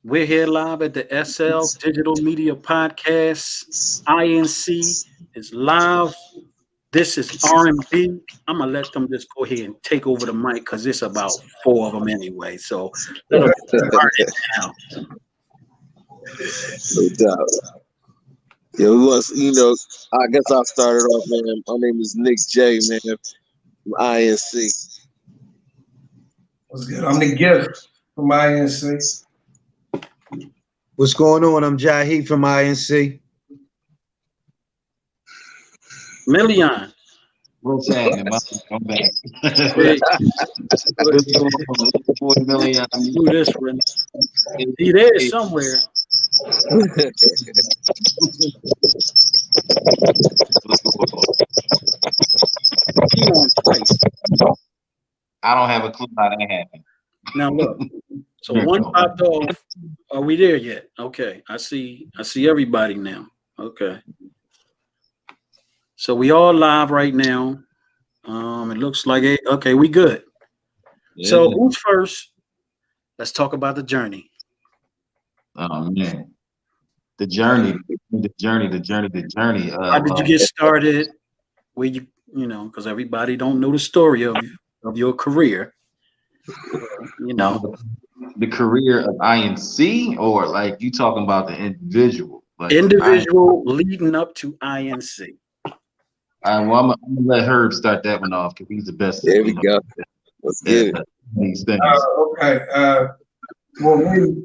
We're here live at the SL Digital Media Podcast. INC is live. This is R&B. I'm gonna let them just go ahead and take over the mic because it's about four of them anyway. So let them start it now. No doubt. Yeah, we was, I guess I started off, man. My name is Nick J, man, from INC. What's good? I'm the gift from INC. What's going on? I'm Jahi from INC. Million. What's happening? I'm back. Hey, What's going on? Boy, Million. do this one. He there somewhere. He on twice. I don't have a clue how that happened. Now look. So one popped off. Are we there yet? Okay. I see everybody now. Okay. So we all live right now. It looks like it. Okay, we good. Yeah. So who's first? Let's talk about the journey. Oh man, the journey. How did you get started? Where you because everybody don't know the story of your career. The career of INC, or like you talking about the individual? Like Individual leading up to INC. I'm gonna let Herb start that one off because he's the best. There we go. Let's get it. These things. Okay. Well, me,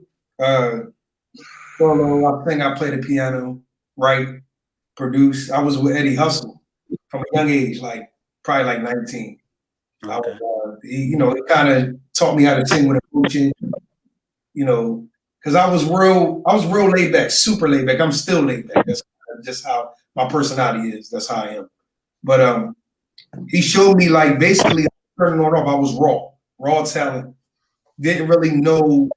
solo, I think I played the piano, write, produce. I was with Eddie Hustle from a young age, probably 19. Okay. He kind of taught me how to sing with emotion. Because I was real laid back, super laid back. I'm still laid back. That's just how my personality is. That's how I am. But he showed me basically turning on off. I was raw talent. Didn't really know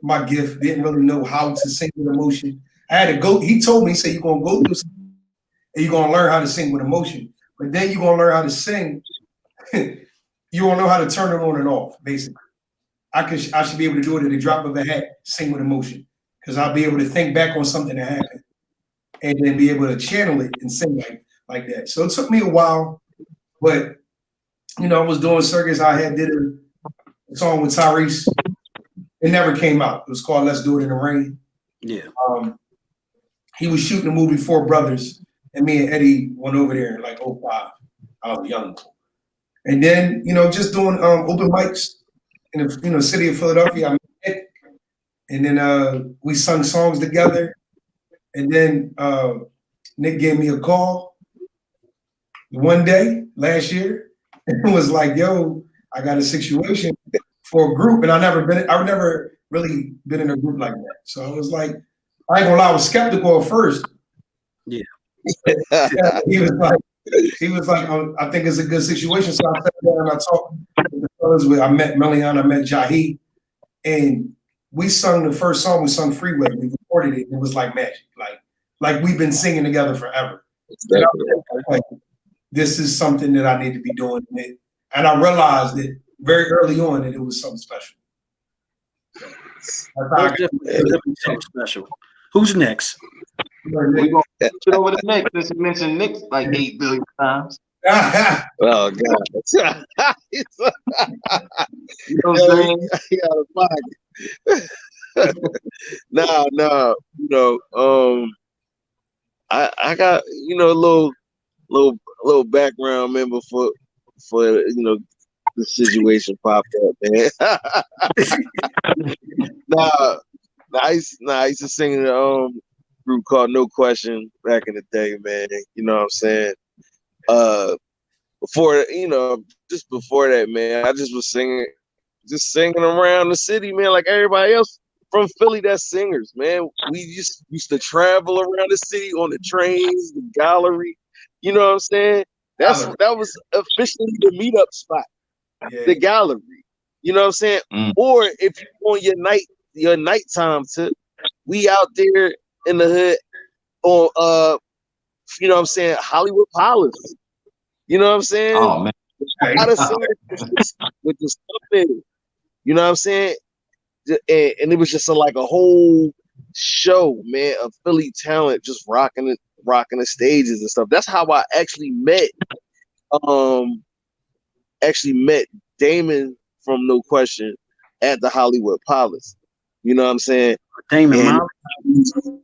my gift. Didn't really know how to sing with emotion. I had to go. He told me, he said, you're gonna go through something and you're gonna learn how to sing with emotion. But then you're gonna learn how to sing. You won't know how to turn it on and off. Basically, I should be able to do it at a drop of a hat. Sing with emotion because I'll be able to think back on something that happened and then be able to channel it and sing like that. So it took me a while, but I was doing circus. I did a song with Tyrese. It never came out. It was called "Let's Do It in the Rain." Yeah. He was shooting the movie Four Brothers, and me and Eddie went over there in '05. I was young, and then just doing open mics in the city of Philadelphia. I met Nick, and then we sung songs together, and then Nick gave me a call one day last year and was like, "Yo, I got a situation for a group," and I've never really been in a group like that. So I was like, I ain't gonna lie, I was skeptical at first. Yeah. He was like, I think it's a good situation. So I sat down and I talked with the fellas. I met Melian, I met Jahi, and we sung the first song. We sung Freeway. We recorded it. It was like magic. Like we've been singing together forever. And I was like, this is something that I need to be doing. And I realized that very early on that it was something special. That's definitely something special. Who's next? We're gonna put it over the Nick since you mentioned Nick like 8 billion times. Oh God. You know what I'm saying? He out of pocket. No. I got a little background, man, before the situation popped up, man. I used to sing in a group called No Question back in the day, man. You know what I'm saying? Just before that, man, I just was singing around the city, man, like everybody else from Philly that's singers, man. We just used to travel around the city on the trains, the gallery. You know what I'm saying? That was officially the meetup spot, the gallery. You know what I'm saying? Or if you're on your nighttime tip, we out there in the hood on Hollywood Palace. You know what I'm saying? Oh man. With the stuff in it. You know what I'm saying? and it was just like a whole show, man, of Philly talent just rocking the stages and stuff. That's how I actually met Damon from No Question at the Hollywood Palace. You know what I'm saying? Damon And Molly.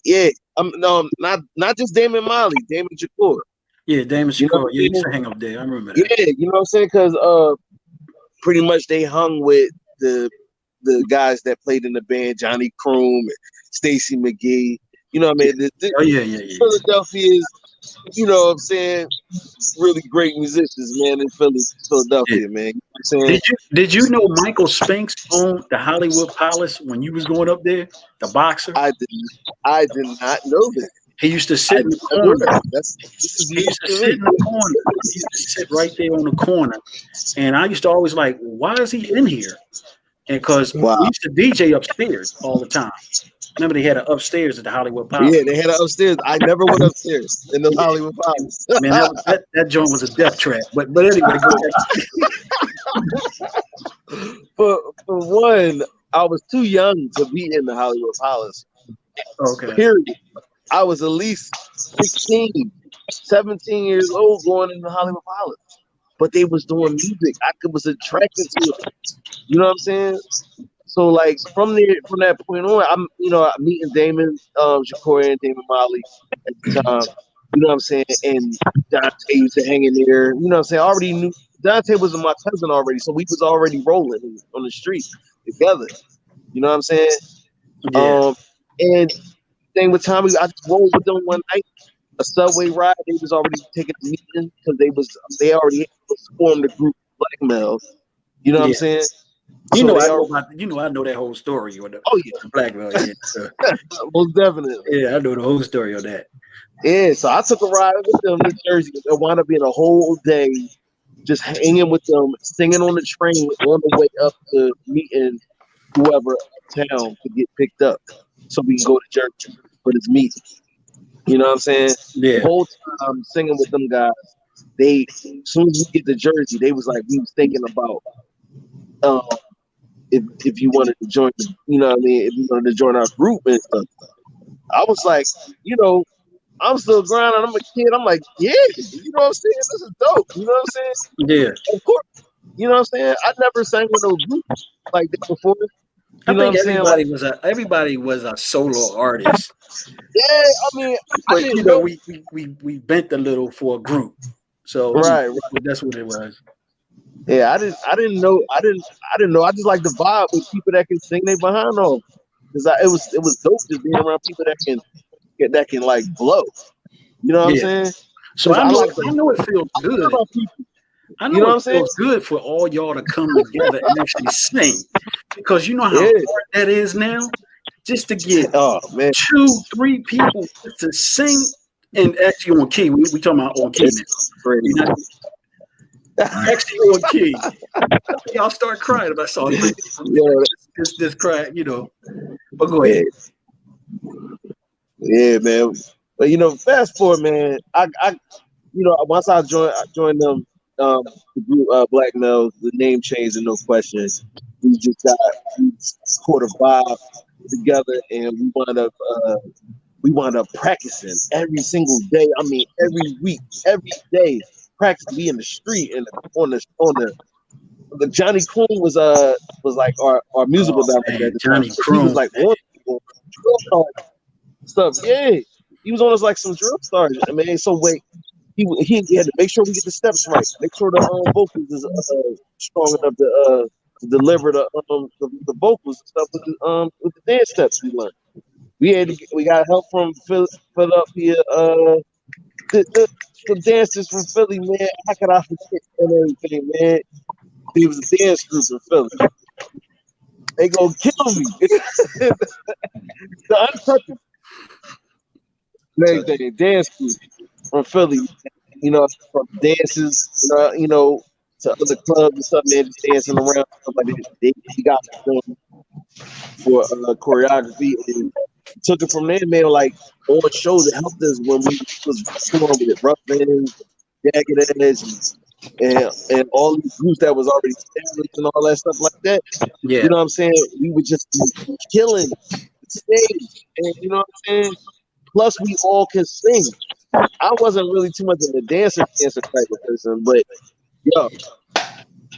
yeah, no, not just Damon Molly, Damon Shakur. Yeah, Damon You know Shakur. what Yeah, I'm he used saying? to hang up there. I remember that. Yeah, you know what I'm saying? Because pretty much they hung with the guys that played in the band, Johnny Croom and Stacy McGee. You know what I mean? Oh yeah. Philadelphia is, you know what I'm saying, really great musicians, man, in Yeah. Philadelphia, man. You know what I'm saying? Did you know Michael Spinks owned the Hollywood Palace when you was going up there? The boxer. I did not know that. He used to I sit in the never knew corner. that. This is He news used to to sit me. in the corner. He used to sit right there on the corner. And I used to always like, why is he in here? And because Wow. we used to DJ upstairs all the time. Remember they had an upstairs at the Hollywood Palace. Yeah, they had it upstairs. I never went upstairs in the Hollywood Palace. Man, that joint was a death trap. But anyway, go ahead. For one, I was too young to be in the Hollywood Palace. Okay. Period. I was at least 16, 17 years old going in the Hollywood Palace. But they was doing music. I was attracted to it. You know what I'm saying? So like from that point on, I'm meeting Damon Shakur and Damon Molly at the time. You know what I'm saying? And Dante used to hang in there. You know what I'm saying? I already knew Dante was my cousin already, so we was already rolling on the street together. You know what I'm saying? Yeah. And thing with Tommy, I just rolled with them one night. A subway ride. They was already taking a meeting because they already formed the group Blackmail. You know what I'm Yeah. saying? I So know they I know that whole story on the oh yeah, Blackmail. Yeah. So, most definitely. yeah, I know the whole story on that. Yeah, so I took a ride with them to Jersey. It wound up being a whole day just hanging with them, singing on the train on the way up to meeting whoever uptown to get picked up so we can go to Jersey for this meeting. You know what I'm saying? The Yeah. whole time singing with them guys, as soon as we get to Jersey, they was like, we was thinking about if you wanted to join, you know what I mean, if you wanted to join our group and stuff. I was like, I'm still grinding. I'm a kid. I'm like, yeah, you know what I'm saying? This is dope. You know what I'm saying? Yeah. Of course. You know what I'm saying? I never sang with no group like that before. I You know what think I'm saying? Like, everybody was a solo artist. yeah, I mean, I But didn't know. we bent a little for a group. So Right. that's what it was. Yeah, I didn't know. I just like the vibe with people that can sing they behind on. Because it was dope just being around people that can like blow. You know what I'm Yeah. saying? So I I know like I know it feels I good. care about people. I You know know what it I'm saying? feels good for all y'all to come together and actually sing. Because you know how Yeah. hard that is now? Just to get Oh man. 2-3 people to sing and actually on key. We talking about on key It's now. crazy. You're not actually on key. I think I'll start crying if I saw this cry, But go ahead. Yeah, man. But fast forward, man. I once I joined them, the group Blackmail, the name changed and no question. We caught a vibe together, and we wound up practicing every single day. I mean, every week, every day, practicing. We in the street and on the Johnny Croom was like our musical Oh director man, at the time. Johnny So he was Croom. like on drill stuff. Yeah, he was on us like some drill stars. I mean, so wait, he had to make sure we get the steps right. Make sure the vocals is strong enough to deliver the vocals and stuff with the dance steps we learned. We got help from Philadelphia. The dancers from Philly, man. How could I forget and everything, man? He was a dance group in Philly. They gonna kill me. The untouchable. Everything dance group from Philly. From dances, to other clubs and stuff, man, just dancing around. Stuff like that. He got them for choreography and took it from there, man. Like on shows that helped us when we was touring with Rough End, Jagged Edge, and and all these groups that was already established and all that stuff like that. Yeah. You know what I'm saying? We would just be killing the stage, and you know what I'm saying. Plus, we all can sing. I wasn't really too much of a dancer type of person, but yo,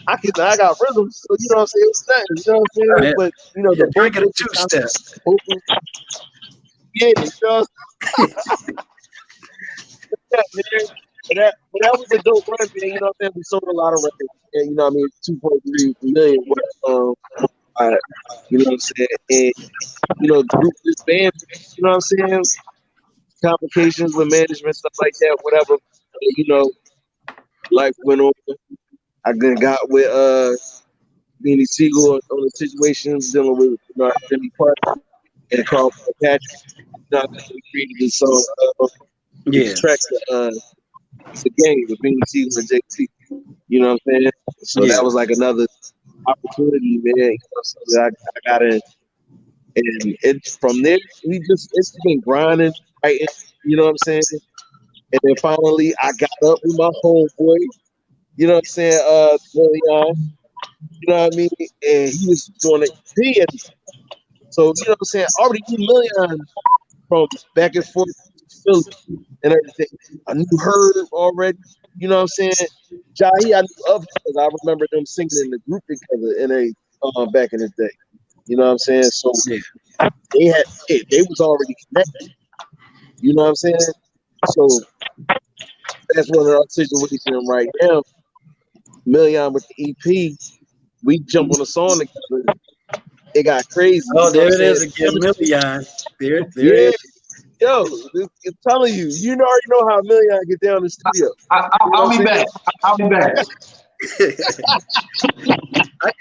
I got rhythm, so you know what I'm saying. It's nothing, you know what I'm saying. Yeah. But you know Yeah, the drink it a vocals, two-step. yeah, you know. Yeah, man. But that was a dope run, man. You know what I'm saying? We sold a lot of records. And, you know what I mean? 2.3 million. You know what I'm saying? And, you know, the group disbanded. You know what I'm saying? Complications with management, stuff like that, whatever. You know, life went on. I then got with Beanie Siegel on the situations dealing with Jimmy Parker and Carl Patrick. You know what I mean? We created this song, Yeah. this track, it's a game with Beanie Siegel and JT. You know what I'm saying? So Yeah. that was like another opportunity, man. You know what I'm saying? I got in, and it from there it's been grinding, right? You know what I'm saying? And then finally I got up with my homeboy. You know what I'm saying? Leon. You know what I mean? And he was doing it. So you know what I'm saying? I already knew Leon from back and forth to Philly and everything. I knew her already. You know what I'm saying? Jahi, I knew of because I remember them singing in the group together in back in the day. You know what I'm saying? So Yeah. they was already connected. You know what I'm saying? So that's one of our situations right now. Million with the EP, we jump on a song together. It got crazy. Oh, You know there what it I'm is saying? again, Million. There it Yeah, is. yo, I'm telling you, you already know how Million get down in the studio. You know I'll what be I'm back. I'll be back.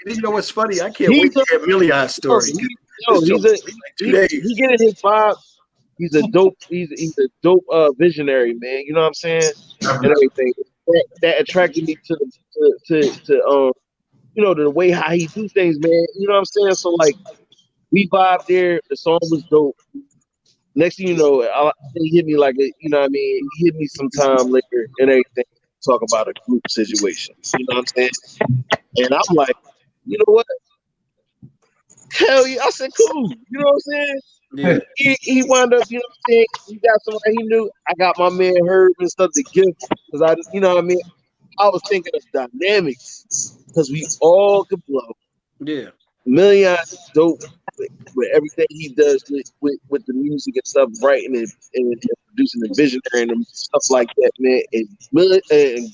You know what's funny? I can't wait He's to hear Million's story. he's Like 2 days. he getting his vibe. He's a dope. He's a dope visionary, man. You know what I'm saying? And everything that attracted me to you know the way how he do things, man. You know what I'm saying? So like we vibed there. The song was dope. Next thing you know, he hit me like you know what I mean. He hit me sometime later and everything. Talk about a group situation. You know what I'm saying? And I'm like, you know what? Hell yeah! I said, cool. You know what I'm saying? Yeah. He wound up, you know what I'm saying? He got somebody he knew. I got my man Herb and stuff to give because you know what I mean. I was thinking of dynamics because we all could blow. Yeah. Million is dope with everything he does with the music and stuff, writing and producing the visionary and stuff like that, man. And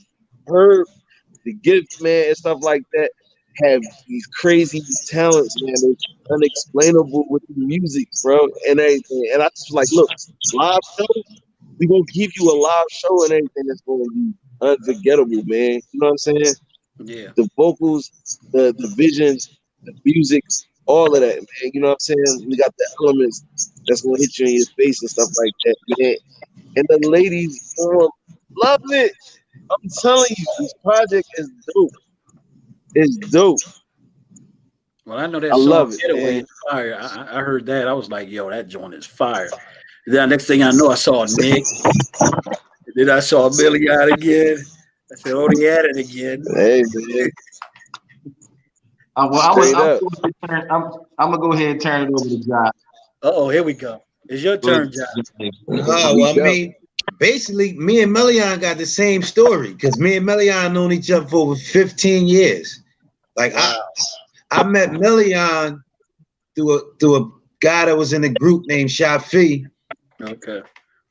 Herb, the gift, man, and stuff like that have these crazy talents, man. It's unexplainable with the music, bro, and everything. And I just was like, look, live show, we gonna give you a live show and everything that's gonna be unforgettable, man. You know what I'm saying? Yeah. The vocals, the visions, the music, all of that, man. You know what I'm saying? We got the elements that's gonna hit you in your face and stuff like that, man. And the ladies love it. I'm telling you, this project is dope. It's dope. Well, I know that I song love it, "Getaway" man. is fire. I heard that. I was like, yo, that joint is fire. Then next thing I know, I saw Nick. Then I saw Million again. I said, oh, they at it again. Hey, man. Well, Straight up. I'm gonna go ahead and turn it over to John. Oh, here we go. It's your Go ahead, turn, John. Here Oh, we well, I go. mean, basically, me and Melian got the same story because me and Melian known each other for over 15 years. Like Wow. I met Melian through a guy that was in a group named Shafi, Okay.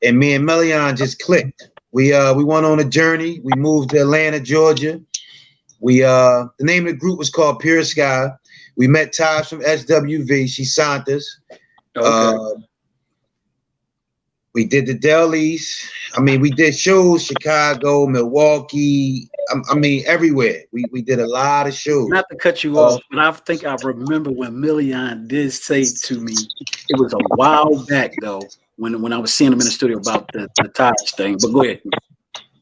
and me and Melian just clicked. We went on a journey. We moved to Atlanta, Georgia. The name of the group was called Pure Sky. We met Taj from SWV. She signed us. Okay. We did the delis. I mean, we did shows, Chicago, Milwaukee. I mean, everywhere. We did a lot of shows. Not to cut you off, but I think I remember when Million did say to me, it was a while back though, when I was seeing him in the studio about the Taj thing. But go ahead.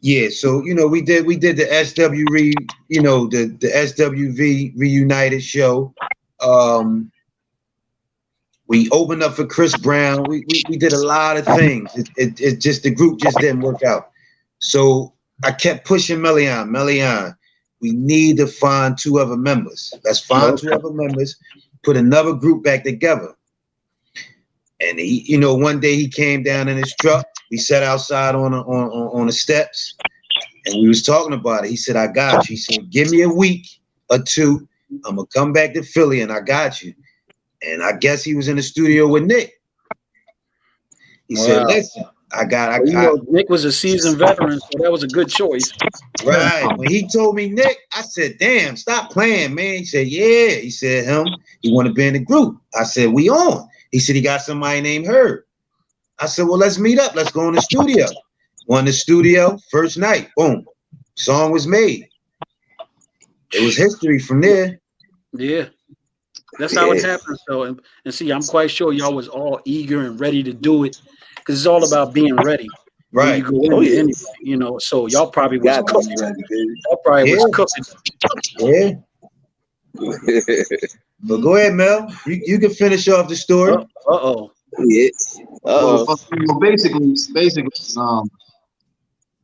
Yeah, so you know, we did the SWV, you know, the SWV reunited show. We opened up for Chris Brown. We did a lot of things. It just the group just didn't work out. So I kept pushing Melian. We need to find 2 other members. Let's find 2 other members, put another group back together. And he, you know, one day he came down in his truck. We sat outside on the steps, and we was talking about it. He said, "I got you." He said, "Give me a week or 2. I'm gonna come back to Philly, and I got you." And I guess he was in the studio with Nick. He said, "Listen, Nick was a seasoned veteran, so that was a good choice. Right. When he told me Nick, I said, "Damn, stop playing, man." He said, "Yeah." He said, he want to be in the group. I said, "We on." He said, "He got somebody named Herb." I said, "Well, let's meet up. Let's go in the studio." Went in the studio, first night, boom, song was made. It was history from there. Yeah. That's how it happens, though. And see, I'm quite sure y'all was all eager and ready to do it, because it's all about being ready. Right. When you go in there anyway, you know. So y'all probably was cooking. Y'all probably was cooking. Yeah. But go ahead, Mel. You can finish off the story. Yeah. Well, basically,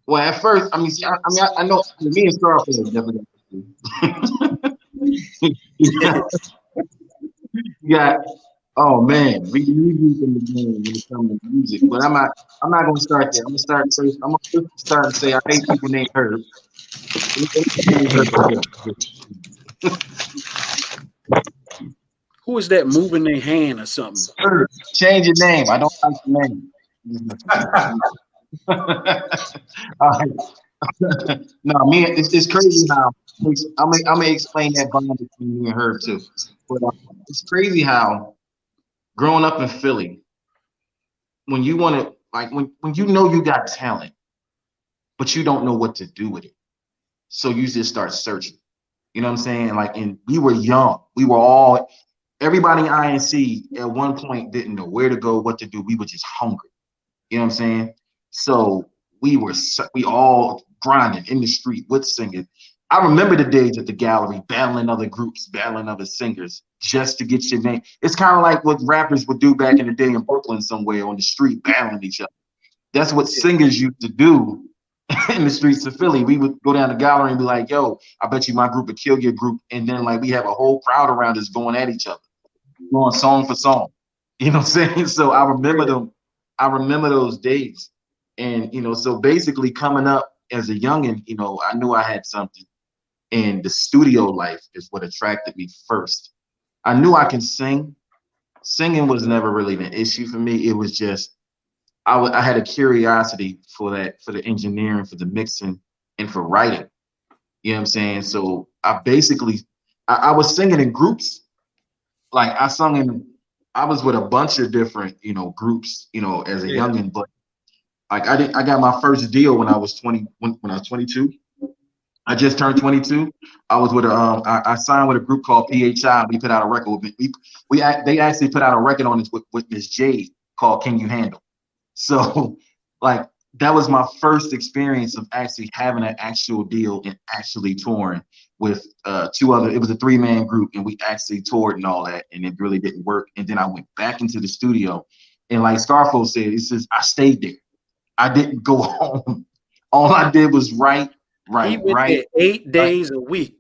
well, at first, I mean, see, I know me and Scarface definitely. Yeah. Oh man, we music in the game when it comes to music, but I'm not gonna start there. I'm gonna start first. I'm gonna start and say I hate people named Herb. Who is that moving their hand or something? Herb, change your name. I don't like the name. No, me, it's crazy how I'm gonna explain that bond between me and Herb too. But it's crazy how growing up in Philly, when you want to like when you know you got talent, but you don't know what to do with it, so you just start searching. You know what I'm saying? Like, and we were young. We were all everybody in INC at one point didn't know where to go, what to do. We were just hungry. You know what I'm saying? So we all grinding in the street with singing. I remember the days at the gallery battling other groups, battling other singers just to get your name. It's kind of like what rappers would do back in the day in Brooklyn somewhere on the street, battling each other. That's what singers used to do in the streets of Philly. We would go down the gallery and be like, "Yo, I bet you my group would kill your group." And then like we have a whole crowd around us going at each other, going song for song. You know what I'm saying? So I remember them. I remember those days. And, you know, so basically coming up as a youngin', you know, I knew I had something. And the studio life is what attracted me first. I knew I can sing. Singing was never really an issue for me. It was just, I had a curiosity for that, for the engineering, for the mixing, and for writing. You know what I'm saying? So I basically, I was singing in groups. Like I was with a bunch of different, you know, groups, you know, as a youngin', but like I got my first deal when I was 20, when I was 22. I just turned 22. I was with I signed with a group called PHI. We put out a record. They actually put out a record on this with Miss Jade called "Can You Handle." So, like that was my first experience of actually having an actual deal and actually touring with 2 other. It was a 3-man group, and we actually toured and all that, and it really didn't work. And then I went back into the studio, and like Scarfo said, it says I stayed there. I didn't go home. All I did was write. He went there 8 days a week.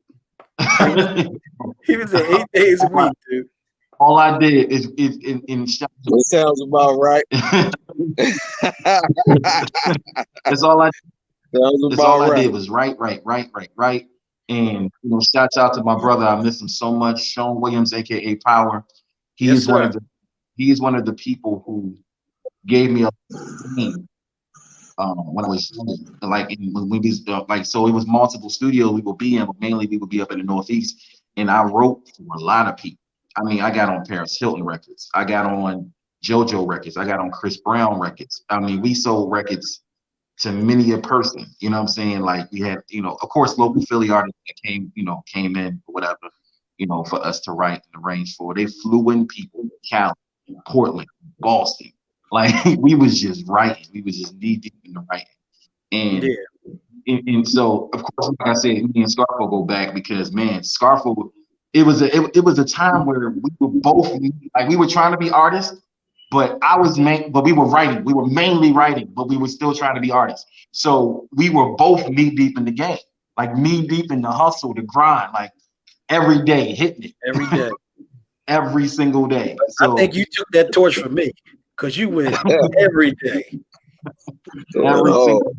He was there 8 days a week, dude. All I did is in That sounds about right. That's all I right. did was write. And you know, shouts out to my brother. I miss him so much. Sean Williams, aka Power. He is one of the people who gave me a team. When I was like when we was like, so it was multiple studios we would be in, but mainly we would be up in the Northeast. And I wrote for a lot of people. I mean, I got on Paris Hilton records, I got on JoJo records, I got on Chris Brown records. I mean, we sold records to many a person. You know what I'm saying? Like we had, you know, of course, local Philly artists that came in or whatever, you know, for us to write and arrange for. They flew in people, Cali, Portland, Boston. Like we was just writing. We was just knee deep in the writing. And so of course, like I said, me and Scarfo go back because man, Scarfo, it was a time where we were both like we were trying to be artists, But but we were writing. We were mainly writing, but we were still trying to be artists. So we were both knee deep in the game, like knee deep in the hustle, the grind, like every day hitting it, every day. every single day. I think So you took that torch from me because you went every day. every Oh, single.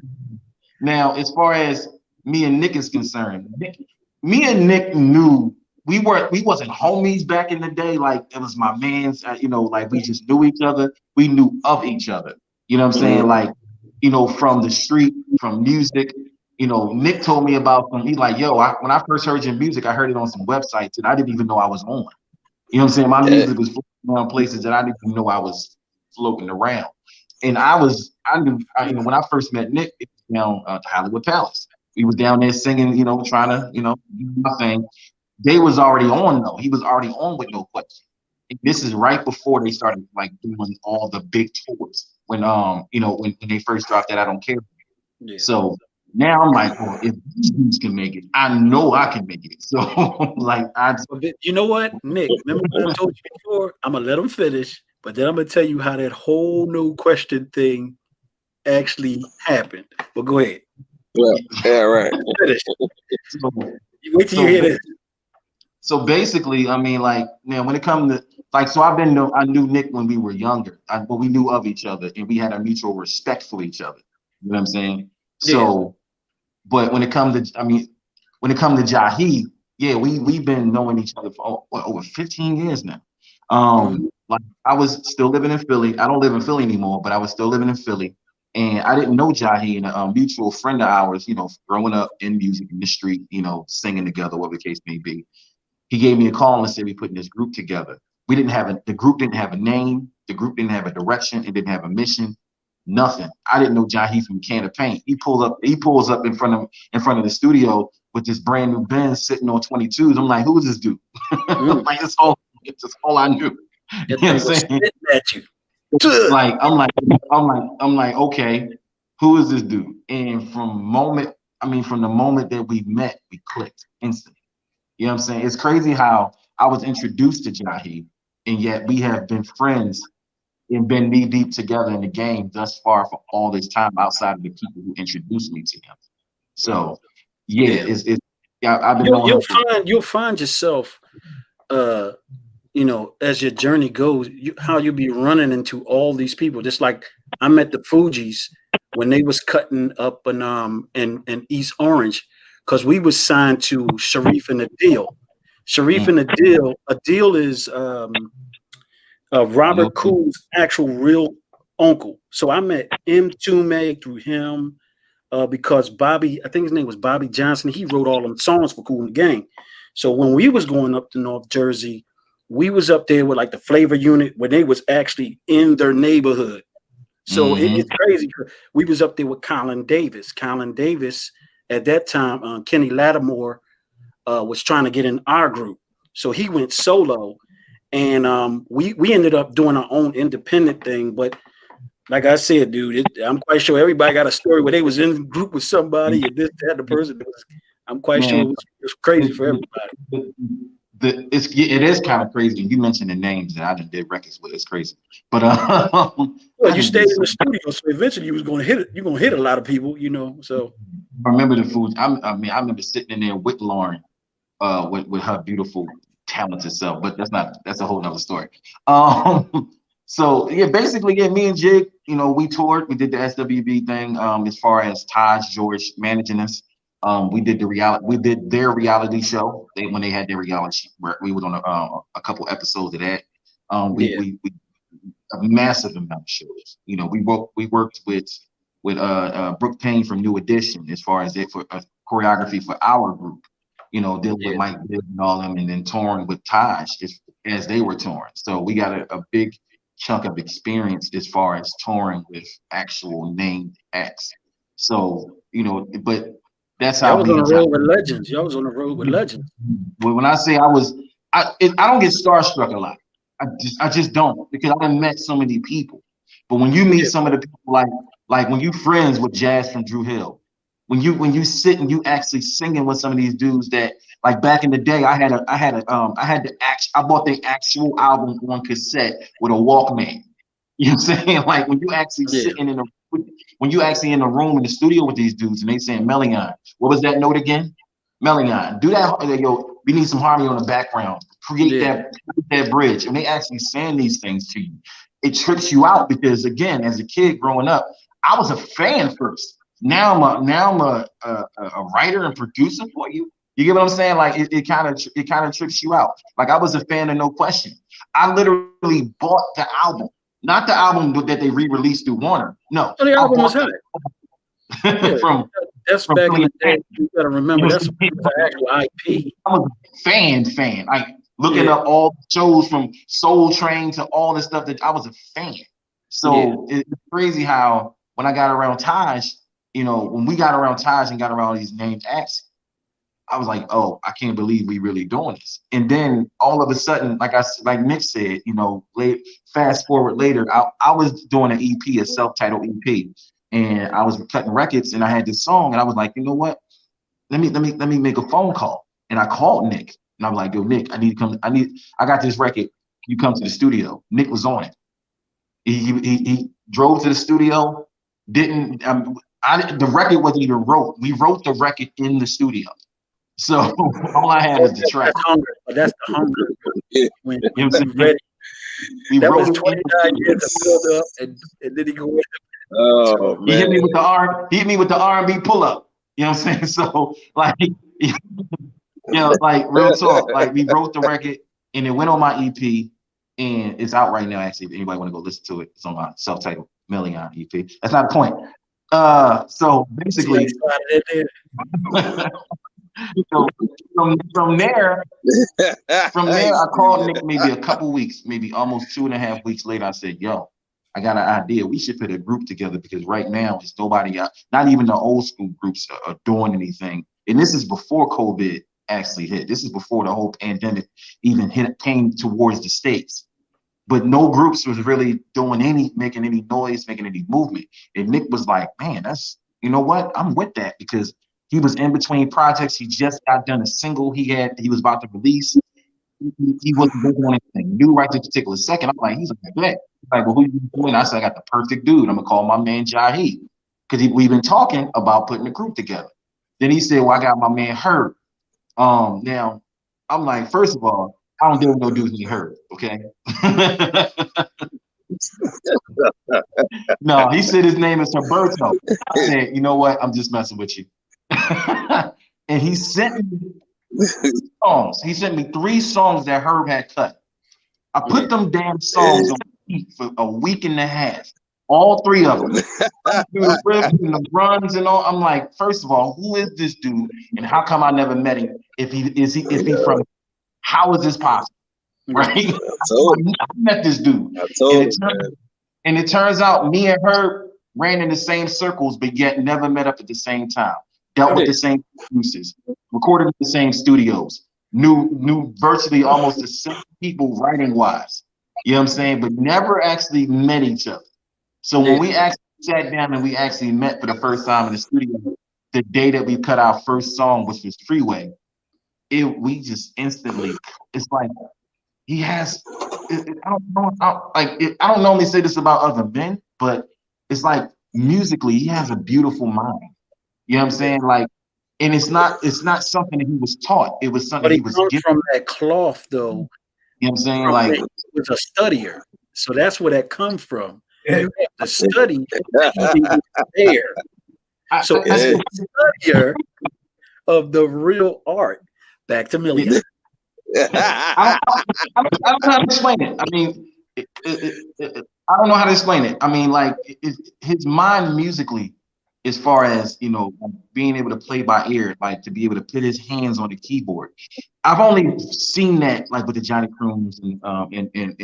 Now, as far as me and Nick is concerned, me and Nick knew we wasn't homies back in the day. Like it was my man's, like we just knew each other. We knew of each other. You know what I'm saying? mhm. Like, from the street, from music. Nick told me about some. He's like, yo, when I first heard your music, I heard it on some websites and I didn't even know I was on. You know what I'm saying? My Yeah, music was floating around places that I didn't even know I was floating around. And I knew, when I first met Nick, it was down at the Hollywood Palace. We was down there singing, trying to, do my thing. They was already on though. He was already on with No Question. And this is right before they started like doing all the big tours. When they first dropped that I Don't Care. Yeah. So now I'm like, oh, if these dudes can make it, I know I can make it. So like But you know what, Nick? Remember what I told you before? I'm gonna let him finish, but then I'm gonna tell you how that whole No Question thing actually happened. But go ahead, yeah, right. finish. so, You wait till you so hear this. So basically, I mean, like now when it comes to so I knew Nick when we were younger, but we knew of each other and we had a mutual respect for each other. You know what I'm saying? Yeah. So, but when it comes to Jahi, yeah, we've been knowing each other for over 15 years now. Mhm. Like I was still living in Philly. I don't live in Philly anymore, but I was still living in Philly. And I didn't know Jahi, and a mutual friend of ours, growing up in music in the street, singing together, whatever the case may be. He gave me a call and said we putting this group together. The group didn't have a name, the group didn't have a direction, it didn't have a mission, nothing. I didn't know Jahi from a can of paint. He pulls up in front of the studio with this brand new Benz sitting on 22s. I'm like, who is this dude? Mm. Like it's just all I knew. You That know what I'm thing was saying? spitting at you. Tuh. Like I'm like, okay, who is this dude? And from the moment that we met, we clicked instantly. You know what I'm saying? It's crazy how I was introduced to Jahi, and yet we have been friends and been knee deep together in the game thus far for all this time outside of the people who introduced me to him. So, yeah, Yeah. yeah, I've been You'll knowing him you'll for. you'll find yourself uh as your journey goes, how you'll be running into all these people. Just like I met the Fugees when they was cutting up in East Orange, because we was signed to Sharif and Adil. Sharif Mm, and Adil is no, Robert Cool's actual real uncle. So I met M. Tume through him because Bobby, I think his name was Bobby Johnson. He wrote all them songs for Cool and the Gang. So when we was going up to North Jersey, we was up there with like the Flavor Unit when they was actually in their neighborhood. So mm-hmm, it's crazy. We was up there with Colin Davis. Colin Davis at that time, Kenny Lattimore was trying to get in our group, so he went solo, and we ended up doing our own independent thing. But like I said, dude, I'm quite sure everybody got a story where they was in a group with somebody and this, that, the person. I'm quite sure man. it was crazy for everybody. It is kind of crazy. You mentioned the names that I done did records with. It's crazy, but Well, I you done did stayed in so. the studio, so eventually you was going to hit it. You're going to hit a lot of people. So I remember the food. I remember sitting in there with Lauren, with her beautiful, talented self. But that's a whole nother story. So yeah, basically, yeah, me and Jig, we toured. We did the SWB thing. As far as Taj George managing us, we did their reality show. When they had their reality, we were on a couple episodes of that. yeah, We a massive amount of shows. We worked with Brooke Payne from New Edition as far as it for choreography for our group. Dealing with yeah. Mike Bibb and all them, and then touring with Taj as they were touring. So we got a big chunk of experience as far as touring with actual named acts. So but that's Y'all how was me on the and John. road with legends. Y'all was on the road with legends. When I say I don't get starstruck a lot. I just don't, because I done met so many people. But when you meet Yeah, some of the people, like when you friends with Jazz from Drew Hill, when you sit and you actually singing with some of these dudes that, like, back in the day, I bought the actual album on cassette with a Walkman. You know what I'm saying? Like when you actually sitting in when you actually in the room in the studio with these dudes and they saying Melion, what was that note again? Melion, do that. Yo, we need some harmony on the background. Create that bridge. And they actually saying these things to you. It trips you out because again, as a kid growing up, I was a fan first. Now I'm a writer and producer for you. You get what I'm saying? Like it kind of trips you out. Like I was a fan of No Question. I literally bought the album, not the album that they re-released through Warner. No, the album was hot. That's from back in the day. You gotta remember that's the actual IP. I was a fan. Like looking up all the shows from Soul Train to all the stuff that I was a fan. So it's crazy how when I got around Taj, you know, when we got around Taj and got around these named acts, I was like, oh, I can't believe we really doing this. And then all of a sudden, like Nick said, you know, fast forward later, I was doing an EP, a self-titled EP, and I was cutting records, and I had this song, and I was like, you know what? Let me make a phone call. And I called Nick, and I'm like, yo, Nick, I got this record. Can you come to the studio? Nick was on it. He drove to the studio. The record wasn't even wrote. We wrote the record in the studio. So all I had was the track. That's the hunger. When you know ready. That was 29 years to build up, and then he go with it. Oh man. He hit me with the R&B pull up. You know what I'm saying? So like, you know, like real talk. Like we wrote the record and it went on my EP and it's out right now. Actually, if anybody want to go listen to it, it's on my self-titled Melion EP. That's not the point. So basically. So from there, I called Nick maybe a couple weeks, maybe almost 2.5 weeks later. I said, yo, I got an idea. We should put a group together because right now it's nobody out, not even the old school groups are doing anything. And this is before COVID actually hit. This is before the whole pandemic even came towards the States. But no groups was really making any noise, making any movement. And Nick was like, man, you know what? I'm with that because he was in between projects. He just got done a single he was about to release. He wasn't working on anything new right this particular second. I'm like, he's like, well, who you doing? I said, I got the perfect dude. I'm gonna call my man Jaheed because we've been talking about putting a group together. Then he said, well, I got my man Herb. Now I'm like, first of all, I don't deal with no dudes named Herb, okay? No, he said his name is Roberto. I said, you know what? I'm just messing with you. And he sent me songs. He sent me 3 songs that Herb had cut. I put them damn songs on repeat for a week and a half. All 3 of them. Through the riffs and the runs and all. I'm like, first of all, who is this dude? And how come I never met him? If he from, how is this possible? Right? I met this dude. And it turns out me and Herb ran in the same circles, but yet never met up at the same time. Dealt with the same producers, recorded in the same studios, knew virtually almost the same people writing wise. You know what I'm saying? But never actually met each other. So when we actually sat down and we actually met for the first time in the studio, the day that we cut our first song, which was Freeway, we just instantly, it's like he has. I don't normally say this about other men, but it's like musically he has a beautiful mind. You know what I'm saying? Like, and it's not something that he was taught. It was something he was given from that cloth, though. You know what I'm saying? Like, he was a studier, so that's where that comes from. You have to study there. So it's a studier of the real art. Back to Melion. I don't know how to explain it. I mean, I don't know how to explain it. I mean, like his mind musically, as far as being able to play by ear, like to be able to put his hands on the keyboard. I've only seen that like with the Johnny Crooms and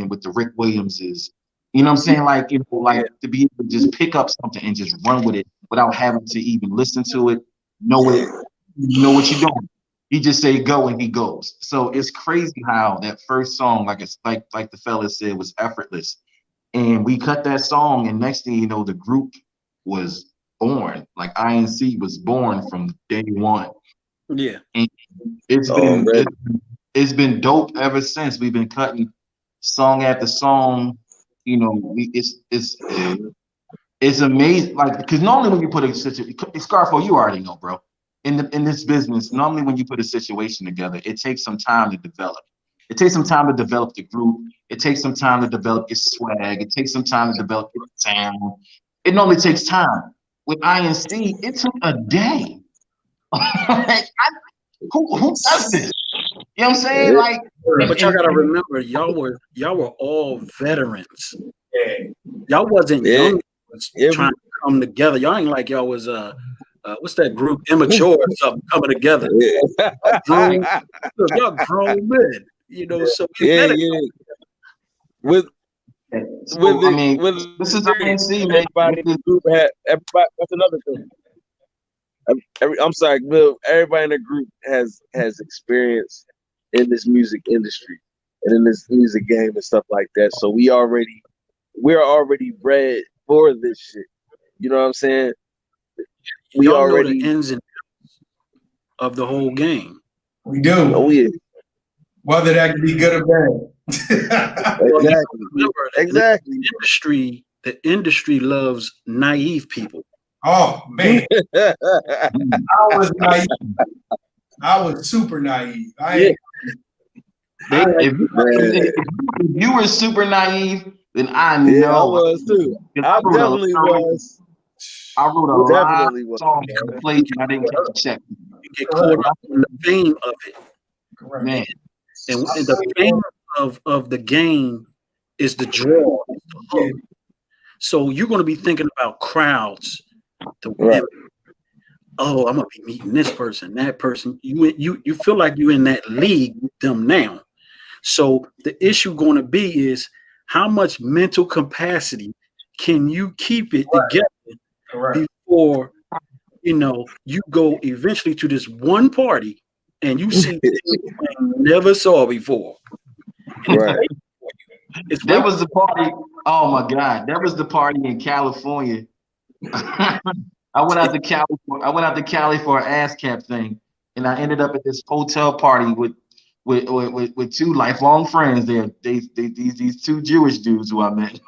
with the Rick Williamses. You know what I'm saying? Like to be able to just pick up something and just run with it without having to even listen to it, know what you're doing. He just say go and he goes. So it's crazy how that first song, like the fella said, was effortless. And we cut that song, and next thing you know, the group was born. Like INC was born from day one. Yeah. And it's been dope ever since. We've been cutting song after song. You know, it's amazing. Like, because normally when you put a situation, Scarfo, you already know, bro. In this business, normally when you put a situation together, it takes some time to develop. It takes some time to develop the group. It takes some time to develop your swag. It takes some time to develop your sound. It normally takes time. With INC, it took a day. Like, who does this? You know what I'm saying? Like, But y'all gotta remember, y'all were all veterans. Y'all wasn't young trying to come together. Y'all ain't like y'all was what's that group, Immature or something, coming together. Y'all grown men, you know. So yeah. With so, I mean, this is INC, man. Everybody in the group had everybody. That's another thing. I'm sorry, Bill. Everybody in the group has experience in this music industry and in this music game and stuff like that. So we're already bred for this shit. You know what I'm saying? We y'all already know the ins and outs of the whole game. We do. Oh yeah. Whether that can be good or bad. Exactly. Exactly. The industry loves naive people. Oh man, I was naive. I was super naive. If you were super naive, then I know. Yeah, I was too. I definitely was. I wrote a lot of songs in place and I didn't catch a check. You get caught up in the fame of it. Correct. Man. And the fame of the game is the draw, is the hook. So you're going to be thinking about crowds. Right. Oh, I'm gonna be meeting this person, that person. You feel like you're in that league with them now. So the issue going to be is how much mental capacity can you keep it together before you go eventually to this one party and you see things you never saw before. Right. That was the party. Oh my God, that was the party in California. I went out to Cali for an ASCAP thing, and I ended up at this hotel party with two lifelong friends. These two Jewish dudes who I met,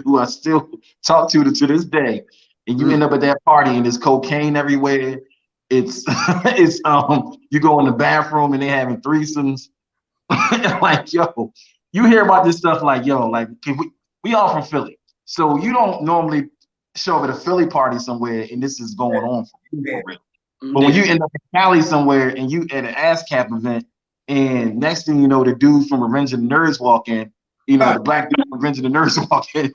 who I still talk to this day. And you end up at that party, and there's cocaine everywhere. It's you go in the bathroom and they having threesomes. Like, yo, you hear about this stuff like, yo, like we all from Philly, so you don't normally show up at a Philly party somewhere and this is going on for real. But when you end up in Cali somewhere and you at an ASCAP event, and next thing you know, the dude from Revenge of the Nerds walk in, the black dude from Revenge of the Nerds walk in,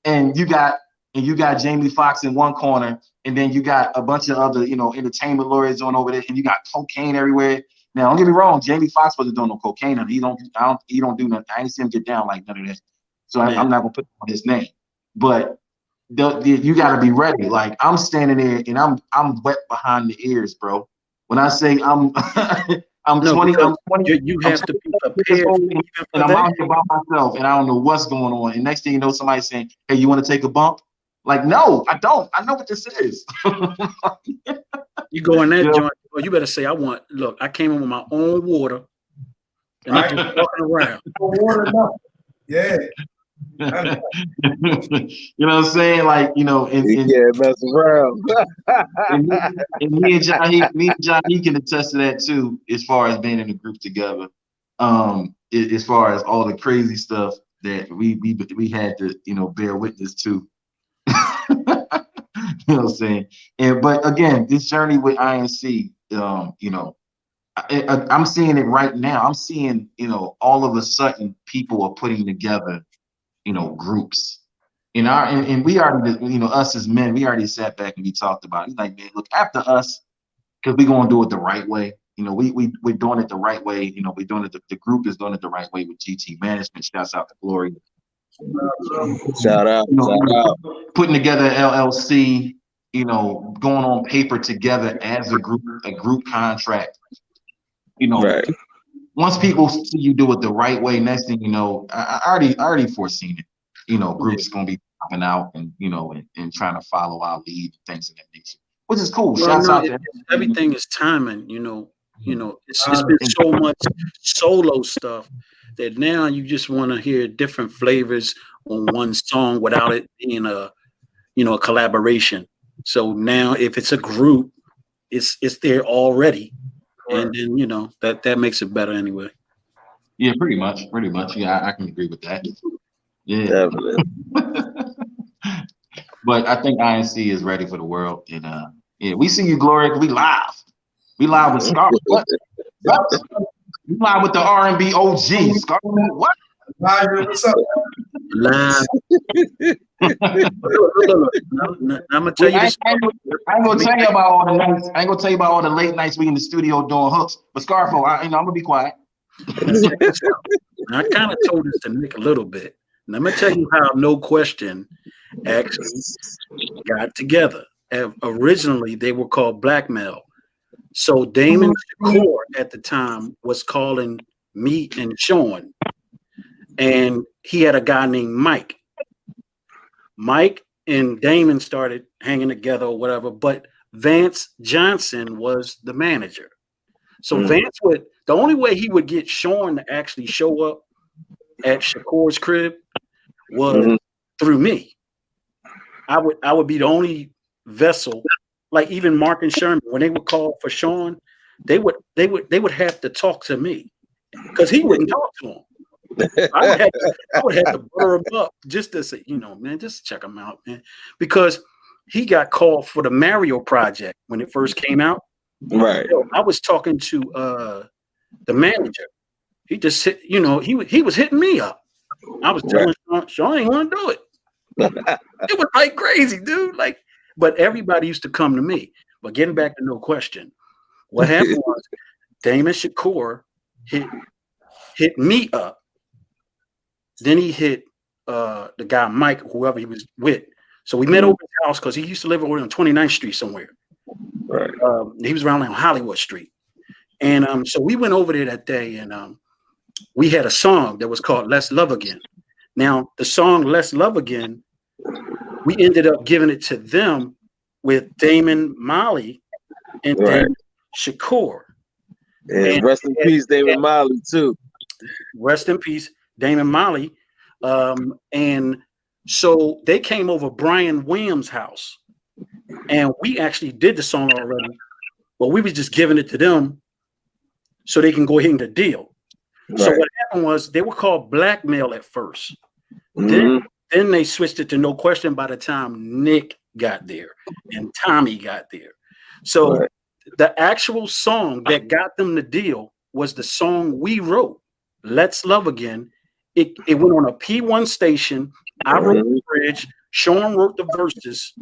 and you got Jamie Foxx in one corner, and then you got a bunch of other, entertainment lawyers on over there, and you got cocaine everywhere. Now, don't get me wrong, Jamie Foxx wasn't doing no cocaine, and he don't do nothing. I ain't see him get down like none of that. So I'm not gonna put on his name, but you got to be ready. Like, I'm standing there and I'm wet behind the ears, bro. When I say I'm 20, you have to be prepared, and I'm out here by myself, and I don't know what's going on. And next thing you know, somebody's saying, "Hey, you want to take a bump?" Like, no, I don't. I know what this is. You go in that joint, well, you better say, look, I came in with my own water, and I'm just walking around. Yeah. You know what I'm saying? Like, mess around. and me and John, he can attest to that too, as far as being in a group together. As far as all the crazy stuff that we had to, bear witness to. You know what I'm saying? But again, this journey with INC, I'm seeing it right now. I'm seeing, all of a sudden people are putting together groups. And we already, us as men, we already sat back and we talked about it. He's like, man, look, after us, because we're gonna do it the right way. We're doing it the right way. We're doing it. The group is doing it the right way with GT Management. Shouts out to Glory. Shout out. Putting together LLC. Going on paper together as a group contract. Right. Once people see you do it the right way, next thing you know, I already foreseen it. Groups gonna be popping out and and trying to follow our lead, things of that nature, which is cool. Shouts out to everything is timing. You know, it's been so much solo stuff that now you just want to hear different flavors on one song without it being a a collaboration. So now if it's a group, it's there already, and then that makes it better anyway. Yeah, pretty much. Pretty much. Yeah, I can agree with that. Yeah. Definitely. But I think INC is ready for the world. And yeah, we see you, Gloria. We live. We live with Scar. What? We live with the R&B OG. Scar. What? What's up? Live. Look. I'm gonna tell you this. I ain't gonna tell you about all the nights. I ain't gonna tell you about all the late nights we in the studio doing hooks. But Scarfo, I'm gonna be quiet. I kind of told this to Nick a little bit. And I'm gonna tell you how No Question actually got together. Originally, they were called Blackmail. So Damon Shakur at the time was calling me and Sean, and he had a guy named Mike. Mike and Damon started hanging together or whatever, but Vance Johnson was the manager. So Vance the only way he would get Sean to actually show up at Shakur's crib was through me. I would be the only vessel. Like even Mark and Sherman, when they would call for Sean, they would have to talk to me because he wouldn't talk to him. I would have to butter him up just to say, man, just check him out, man, because he got called for the Mario project when it first came out. Right. I was talking to the manager. He just hit, he was hitting me up. I was telling Sean ain't want to do it. It was like crazy, dude. Like, but everybody used to come to me. But getting back to No Question, what happened was Damon Shakur hit me up. Then he hit the guy Mike, whoever he was with. So we met over his house because he used to live over on 29th Street somewhere. Right. He was around on Hollywood Street. And so we went over there that day, and we had a song that was called Let's Love Again. Now, the song Let's Love Again, we ended up giving it to them with Damon Molly and Damon Shakur. And rest in peace, Damon Molly, too. Rest in peace, Damon Molly. And so they came over Brian Williams' house, and we actually did the song already, but we was just giving it to them so they can go ahead and the deal. Right. So what happened was they were called Blackmail at first. Then they switched it to No Question by the time Nick got there and Tommy got there. So the actual song that got them the deal was the song we wrote, Let's Love Again. It went on a P1 station. I wrote the bridge. Sean wrote the verses,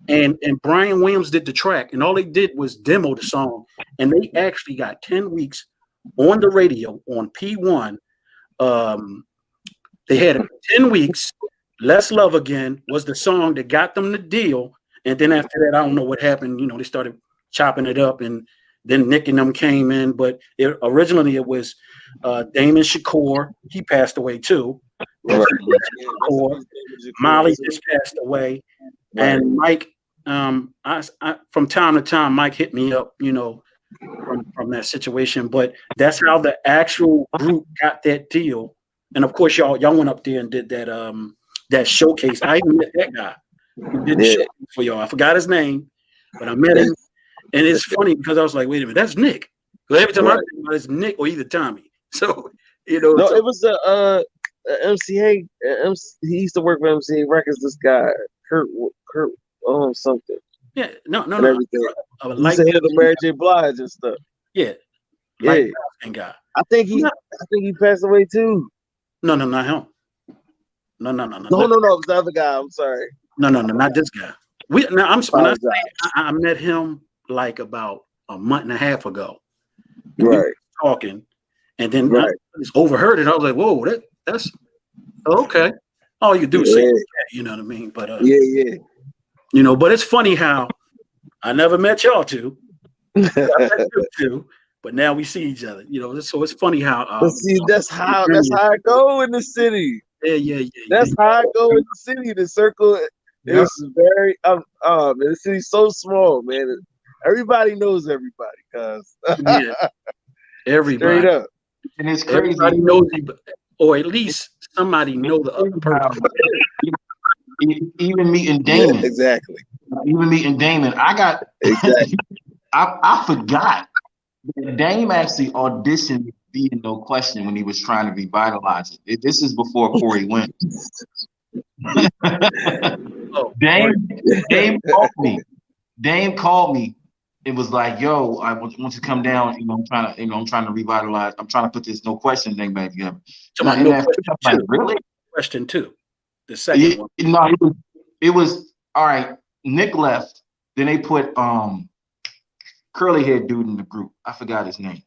and Brian Williams did the track. And all they did was demo the song. And they actually got 10 weeks on the radio on P1. They had 10 weeks. Let's Love Again was the song that got them the deal. And then after that, I don't know what happened. They started chopping it up, and then Nick and them came in. But originally it was Damon Shakur. He passed away too. Shakur. Molly just passed away. And Mike, I from time to time, Mike hit me up, from that situation. But that's how the actual group got that deal. And of course, y'all went up there and did that showcase. I even met that guy who did the showcase for y'all. I forgot his name, but I met him. And it's funny because I was like, wait a minute, that's Nick. Because every time I think about it, it's Nick or either Tommy. So, No, it was the MCA. He used to work for MCA Records. This guy, Kurt, something. Yeah, no. Everything. He used to hear the Mary J. Blige and stuff. Yeah. Guy. I think he passed away too. No, not him. No. No, it's the other guy. I'm sorry. No, not this guy. I met him like about a month and a half ago. Right. We were talking, and then I just overheard it. I was like, "Whoa, that's okay." All you do is say, you know what I mean? But but it's funny how I never met y'all two. I met you two, but now we see each other. So it's funny how. See, that's how I go in the city. Yeah. That's how I go in the city. The circle is very the city's so small, man. Everybody knows everybody, cuz. Yeah, Straight everybody. up. And it's crazy. Everybody knows you, or at least somebody know the other person. Even meeting Yeah, Damon, exactly. I got Exactly. I forgot that Dame actually auditioned to be in No Question when he was trying to revitalize it. This is before Corey went. Oh, Dame, right. Dame called me. Dame called me. It was like, yo, I want you to come down. I'm trying to revitalize. I'm trying to put this No Question thing back together. And, Talking about and no at first question I'm like, two. really? Question two, the second one. No, it was all right. Nick left. Then they put curly haired dude in the group. I forgot his name.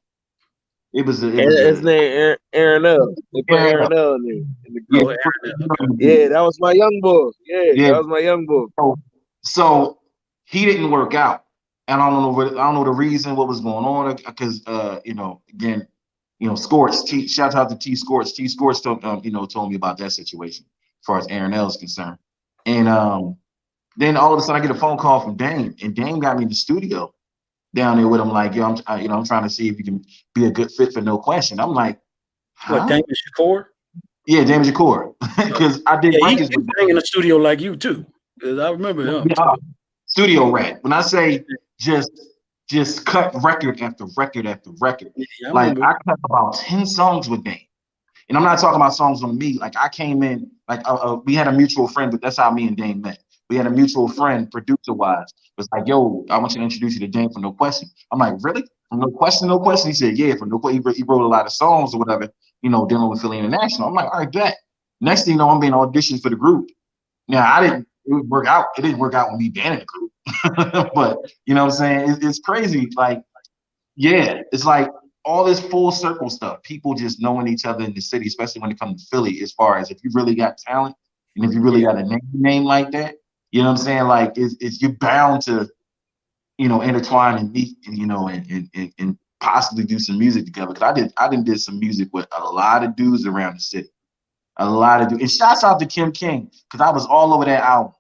It was His name Aaron L. They put Aaron. Aaron L in the Yeah, group. Oh, Aaron, okay. Yeah, that was my young boy. Yeah, yeah. that was my young boy. So he didn't work out, and I don't know the reason what was going on because again, Scorch. Shout out to T Scorch. T Scorch told me about that situation as far as Aaron L is concerned, and then all of a sudden I get a phone call from Dame, and Dame got me in the studio down there with him, like, yo, I'm trying to see if you can be a good fit for No Question. I'm like, What, huh? Damon Shakur? Yeah, Damon Shakur, because I did Yeah, he records with sang in the studio like you too. 'Cause I remember him. yeah, studio rat. When I say just cut record after record after record, Yeah, I like remember. I cut about 10 songs with Dame. And I'm not talking about songs on me. Like I came in, like we had a mutual friend, but that's how me and Dame met. We had a mutual friend, producer wise, was like, yo, I want you to introduce you to Dame for No Question. I'm like, really? For No Question, No Question? He said, yeah, for No Question. He wrote a lot of songs or whatever, dealing with Philly International. I'm like, all right, bet. Next thing you know, I'm being auditioned for the group. Now it would work out. It didn't work out with me being in the group. But you know what I'm saying? It's crazy. Like, yeah, it's like all this full circle stuff. People just knowing each other in the city, especially when it comes to Philly, as far as if you really got talent and if you really Yeah. got a name like that, you know what I'm saying? Like it's you're bound to, intertwine and meet and possibly do some music together. Cause I did some music with a lot of dudes around the city. A lot of dudes. And shouts out to Kim King, because I was all over that album.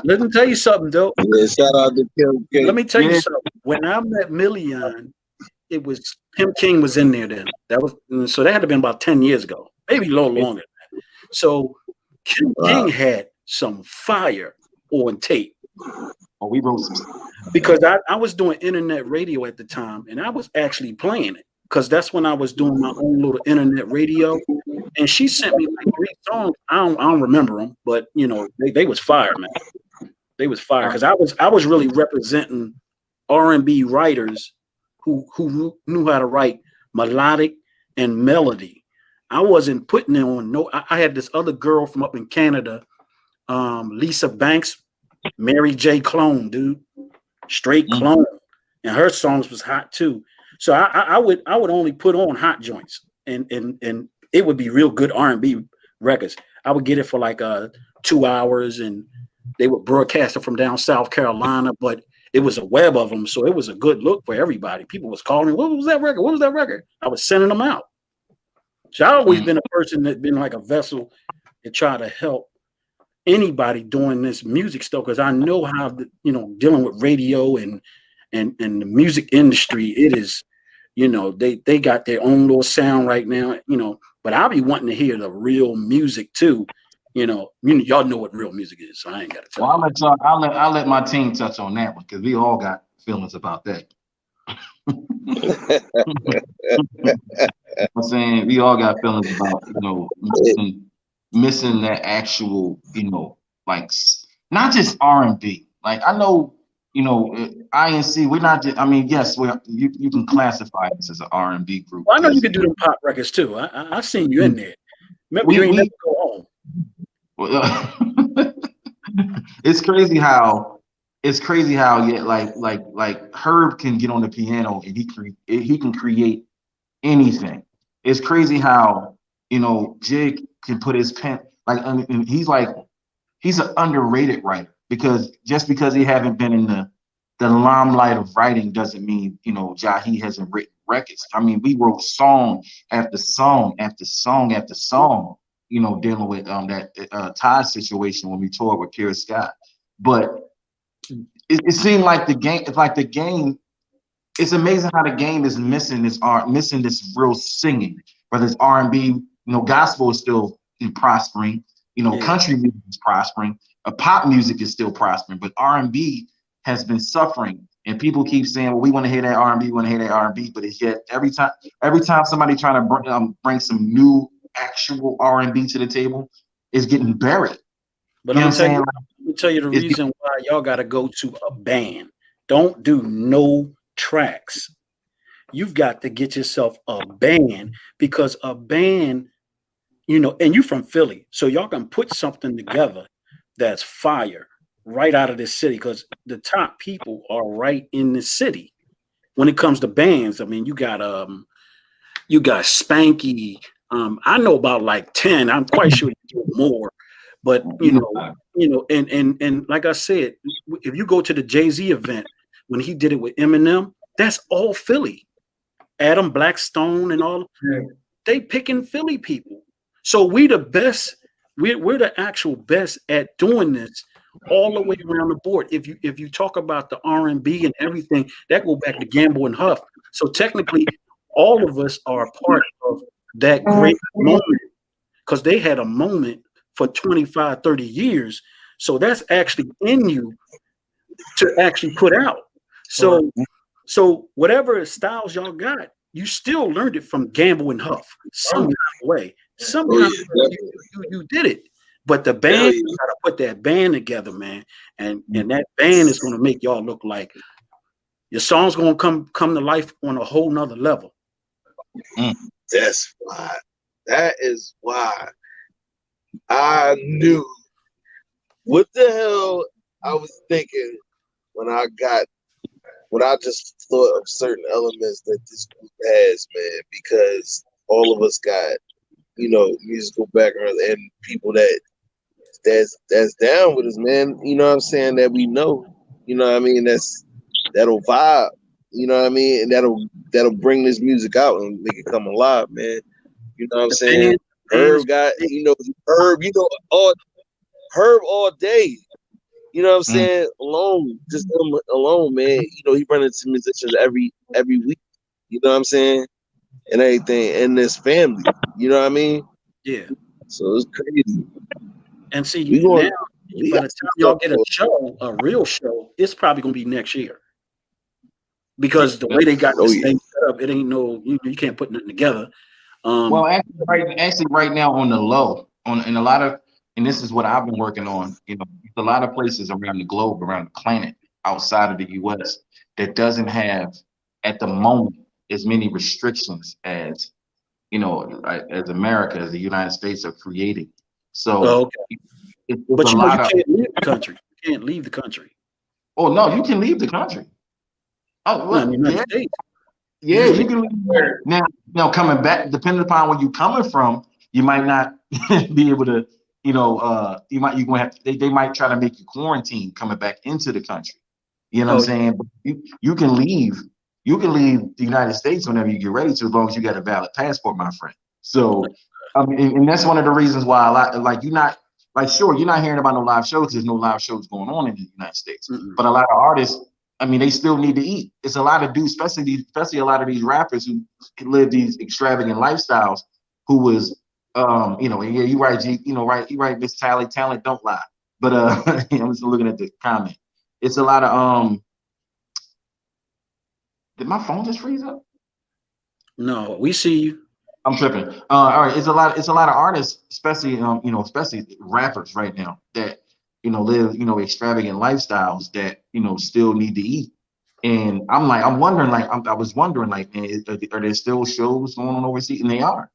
Let me tell you something, though. Yeah, shout out to Kim K. Let me tell you Yeah. something. When I met Million, it was Kim King was in there then. That had to have been about 10 years ago, maybe a little longer. So Kim King had some fire on tape. Oh, we wrote some. Because I was doing internet radio at the time, and I was actually playing it because that's when I was doing my own little internet radio. And she sent me like 3 songs. I don't remember them, but they was fire, man. They was fire because I was really representing R&B writers who knew how to write melodic and melody. I wasn't putting it on no. I had this other girl from up in Canada, Lisa Banks, Mary J. Clone, dude. Straight clone, and her songs was hot too. So I would only put on hot joints, and it would be real good R&B records. I would get it for like 2 hours, and they would broadcast it from down South Carolina, but it was a web of them, so it was a good look for everybody. People was calling me, "What was that record? What was that record?" I was sending them out. So I always been a person that been like a vessel to try to help anybody doing this music stuff because I know how dealing with radio and the music industry. It is, they got their own little sound right now, but I'll be wanting to hear the real music too. Y'all know what real music is, so I ain't got to tell Well, you. I'll let my team touch on that one because we all got feelings about that. I'm saying we all got feelings about missing that actual like not just R&B. Like I know INC. We're not. I mean, yes, you can classify us as an R&B group. Well, I know you can do them pop records too. I seen you in there. Remember, you ain't never go home. It's crazy how yeah, like Herb can get on the piano and he can create anything. It's crazy how Jig can put his pen and he's an underrated writer because just because he haven't been in the limelight of writing doesn't mean Jahi hasn't written records. I mean, we wrote song after song after song after song, dealing with that Todd situation when we toured with Pure Sky. But it seemed like the game. It's like the game. It's amazing how the game is missing missing this real singing. Whether it's R&B, gospel is still prospering. Yeah. Country music is prospering. Pop music is still prospering, but R&B has been suffering. And people keep saying, "Well, we want to hear that R&B, we want to hear that R&B," but it's yet every time somebody trying to bring some new actual R&B to the table, is getting buried. But You know what I'm saying? let me tell you the reason why y'all got to go to a band. Don't do no tracks. You've got to get yourself a band because a band, and you from Philly, so y'all can put something together that's fire right out of this city because the top people are right in the city. When it comes to bands, I mean, you got Spanky. I know about like 10. I'm quite sure you do more, but and like I said, if you go to the Jay-Z event when he did it with Eminem, that's all Philly. Adam Blackstone and all they picking Philly people. So we the best. We're the actual best at doing this all the way around the board. If you talk about the R&B and everything, that go back to Gamble and Huff. So technically, all of us are a part of that great moment because they had a moment for 25, 30 years. So that's actually in you to actually put out. So whatever styles y'all got, you still learned it from Gamble and Huff some kind of way. Some kind of way you did it. But the band, you gotta put that band together, man. And that band is gonna make y'all look like your song's gonna come to life on a whole nother level. That's why. That is why I knew what the hell I was thinking when I just thought of certain elements that this group has, man, because all of us got, musical backgrounds and people that's down with us, man. You know what I'm saying? That we know. You know what I mean? That'll vibe. You know what I mean? And that'll bring this music out and make it come alive, man. You know what I'm saying? Herb got, Herb, Herb all day. You know what I'm saying? Alone, just him alone, man. He run into musicians every week. You know what I'm saying? And everything, and this family. You know what I mean? Yeah. So it's crazy. And see, now by the time y'all get a real show, it's probably gonna be next year. Because the way they got this thing set up, it ain't you can't put nothing together. Well, actually, right now on the low, in a lot of, and this is what I've been working on. A lot of places around the globe, around the planet, outside of the U.S. that doesn't have at the moment as many restrictions as as America, as the United States are creating. So, but you can't leave the country. You can't leave the country. Oh no, you can leave the country. Oh, well, the United States. Yeah, you can leave. Now coming back, depending upon where you're coming from, you might not be able to, you're gonna have to, they might try to make you quarantine coming back into the country. You know what I'm saying? But you can leave the United States whenever you get ready to, as long as you got a valid passport, my friend. So I mean, and that's one of the reasons why you're not hearing about no live shows. There's no live shows going on in the United States. But a lot of artists, I mean, they still need to eat. It's a lot of dudes, especially a lot of these rappers who can live these extravagant lifestyles. Who was, yeah, you right, G. You right, Miss Tally. Talent don't lie. But I'm just looking at the comment. It's a lot of Did my phone just freeze up? No, we see you. I'm tripping. All right, it's a lot of artists, especially especially rappers right now that live extravagant lifestyles that still need to eat. And I was wondering, man, are there still shows going on overseas? And they are.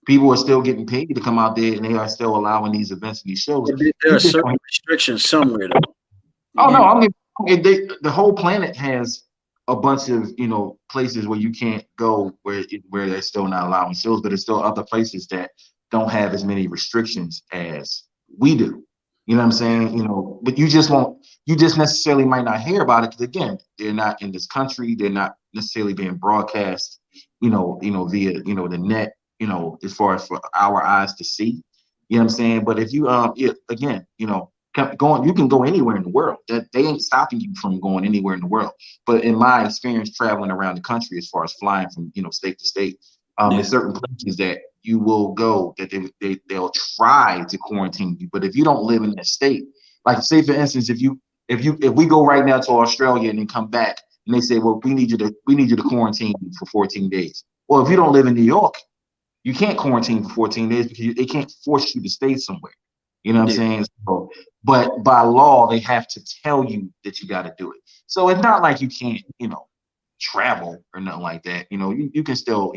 People are still getting paid to come out there, and they are still allowing these events and these shows. There are certain restrictions somewhere, though. Oh no, I mean the whole planet has a bunch of places where you can't go where they're still not allowing shows, but there's still other places that don't have as many restrictions as we do. You know what I'm saying? But you just necessarily might not hear about it because again, they're not in this country, they're not necessarily being broadcast, via the net, as far as for our eyes to see. You know what I'm saying? But if you again, going. You can go anywhere in the world. That they ain't stopping you from going anywhere in the world. But in my experience traveling around the country, as far as flying from state to state, there's certain places that you will go that they'll try to quarantine you. But if you don't live in that state, like say for instance, if we go right now to Australia and then come back and they say, well, we need you to quarantine for 14 days. Well, if you don't live in New York, you can't quarantine for 14 days because they can't force you to stay somewhere. You know what I'm saying? So, but by law, they have to tell you that you got to do it. So it's not like you can't, travel or nothing like that. You can still,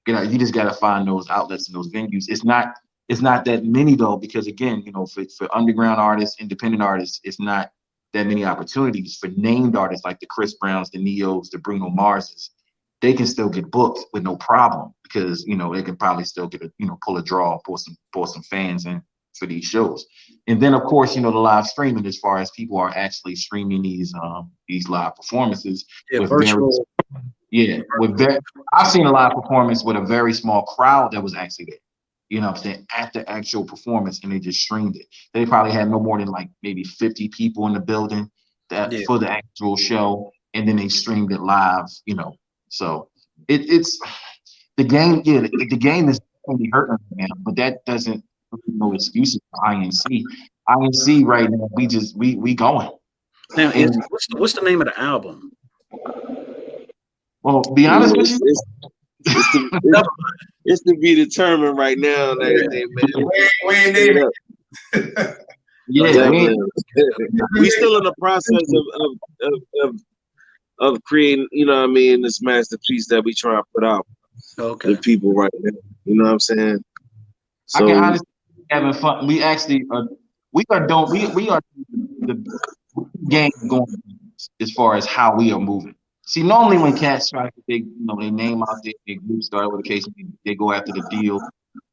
get out. You just got to find those outlets and those venues. It's not that many though, because again, for underground artists, independent artists, it's not that many opportunities. For named artists like the Chris Browns, the Neos, the Bruno Marses, they can still get booked with no problem because they can probably still get pull a draw, pull some fans in for these shows. And then of course the live streaming, as far as people are actually streaming these live performances with virtual. I've seen a live performance with a very small crowd that was actually there. You know what I'm saying, at the actual performance, and they just streamed it. They probably had no more than like maybe 50 people in the building for the actual show, and then they streamed it live, So it's the game, the game is only hurting right now, but that doesn't no excuses for INC. INC right now, we going. Now, what's the name of the album? Well, be honest with you, it's to be determined right now and everything, man. We ain't naming it. Yeah, we still in the process of creating, this masterpiece that we try to put out to people right now. You know what I'm saying? So, I can honestly having fun. We actually we are the game going as far as how we are moving. See, normally when cats try to they name out their group start with a case, they go after the deal,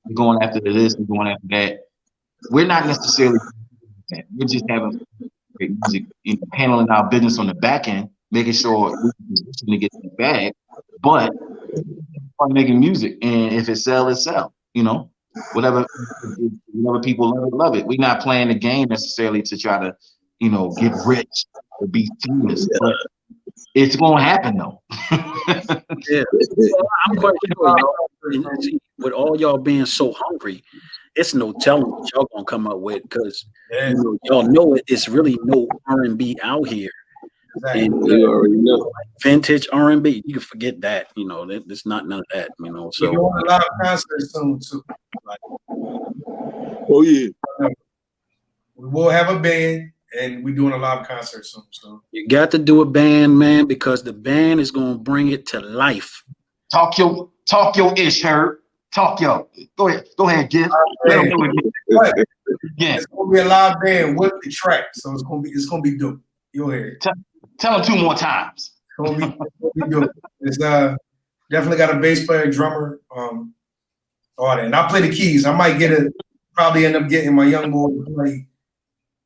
they're going after this, they're going after that. We're not necessarily that. We're just having great music, handling our business on the back end, making sure we're positioned to get the bag, but making music, and if it sells, it sells. Whatever people love it. We're not playing the game necessarily to try to, get rich or be famous, but it's gonna happen though. Yeah, well, I'm quite sure with all y'all being so hungry, it's no telling what y'all gonna come up with because y'all know it's really no R&B out here. Exactly. And you already know. Vintage R&B, you can forget that. It's not none of that. So we're doing a lot of concerts soon too. Oh yeah, we will have a band, and we're doing a live concert soon. So you got to do a band, man, because the band is gonna bring it to life. Talk your ish, Herb. Talk yo. Go ahead, Gift. Let them do it. Yeah. It's gonna be a live band with the track, so it's gonna be dope. You'll hear it. Tell them 2 more times. It's gonna be dope. It's definitely got a bass player, drummer, all that. And I play the keys. I might probably end up getting my young boy to play,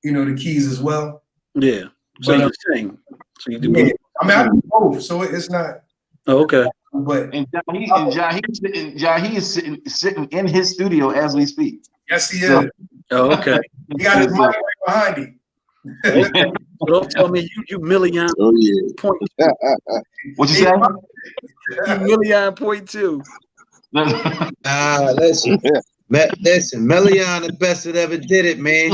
the keys as well. Yeah. So you sing. So you do both. I do both, so it's not. Oh, okay. But Jahi is sitting in his studio as we speak. Yes, he is. Oh, okay. He got his mic right behind him. Don't tell me you million point. What you say? $1.2 million. Listen, Melion the best that ever did it, man.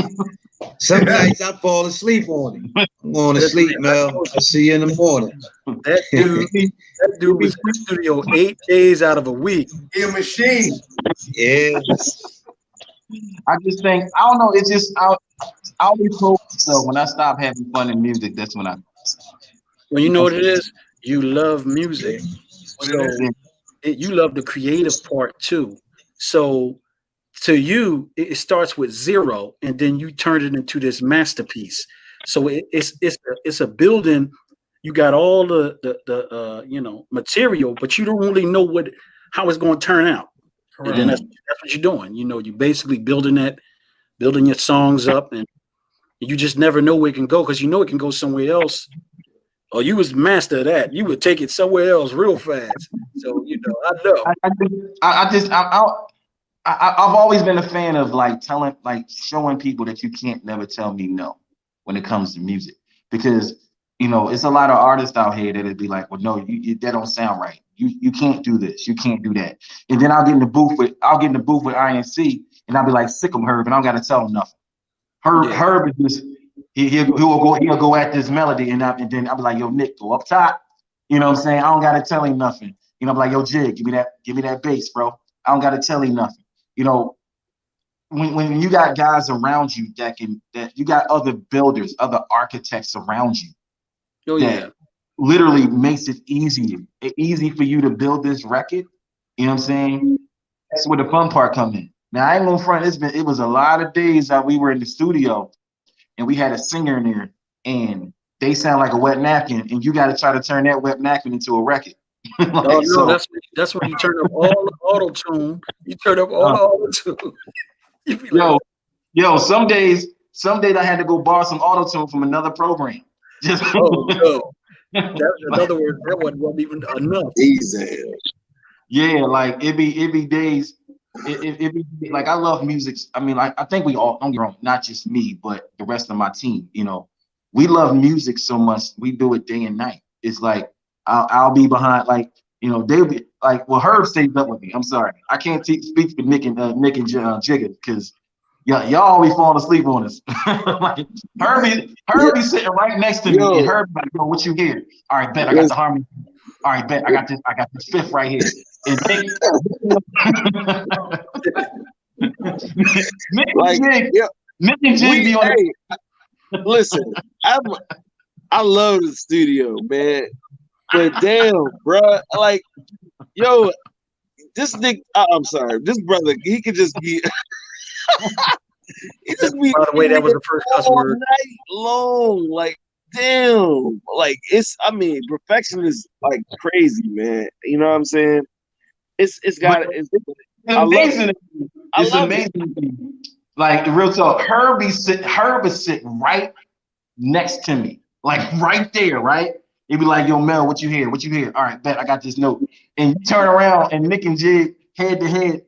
Some nights I fall asleep on him. I'm going to sleep, Mel. I'll see you in the morning. That dude was in the studio 8 days out of a week. He a machine. Yeah. I just think I don't know. It's just I'll be told so when I stop having fun in music. That's when I. Well, you know what it is. You love music, so you love the creative part too. So to you, it starts with zero, and then you turn it into this masterpiece. So it's a building. You got all the material, but you don't really know how it's going to turn out. Correct. And then that's what you're doing. You're basically building your songs up, and you just never know where it can go because it can go somewhere else. Or you was master of that. You would take it somewhere else real fast. So I know. I've always been a fan of like showing people that you can't never tell me no when it comes to music, because it's a lot of artists out here that'd be like, well, no, that don't sound right. You can't do this, you can't do that, and then I'll get in the booth with INC, and I'll be like, sick 'em, Herb, and I don't got to tell him nothing. Herb is just he'll go at this melody, and then I'll be like, yo, Nick, go up top. You know what I'm saying? I don't got to tell him nothing. I'm like, yo, Jig, give me that bass, bro. I don't got to tell him nothing. When you got guys around you that you got other builders, other architects around you, that literally makes it easy for you to build this record. You know what I'm saying? That's where the fun part come in. Now I ain't gonna front. It was a lot of days that we were in the studio and we had a singer in there and they sound like a wet napkin, and you got to try to turn that wet napkin into a record. That's when you turn up all the auto tune. You turn up all the auto tune. Some days I had to go borrow some auto tune from another program. Just no. In other words, that wasn't even enough. Easy. Yeah, like it be days. It be like, I love music. I mean, I think we all, don't get wrong, not just me, but the rest of my team. We love music so much. We do it day and night. It's like I'll be behind, like they'll be like, well, Herb stays up with me. I'm sorry, I can't speak for Nick and Jigga, because y'all always falling asleep on us. Like Herbie sitting right next to me, and Herbie like, yo, what you hear? All right, bet I got the harmony. All right, bet I got this fifth right here. And Nick and Jig be on it. Listen, I love the studio, man. But damn, bro, like, yo, this Nick, I'm sorry, this brother, he could just be. He just be. By the way, that was the first cuss word. Night long, like, damn, like perfection is like crazy, man. You know what I'm saying? It's amazing. It's amazing. Like, the real talk, Herb is sitting right next to me, like right there, right? He'd be like, yo, Mel, what you hear? What you hear? All right, bet I got this note. And you turn around and Nick and Jig head to head.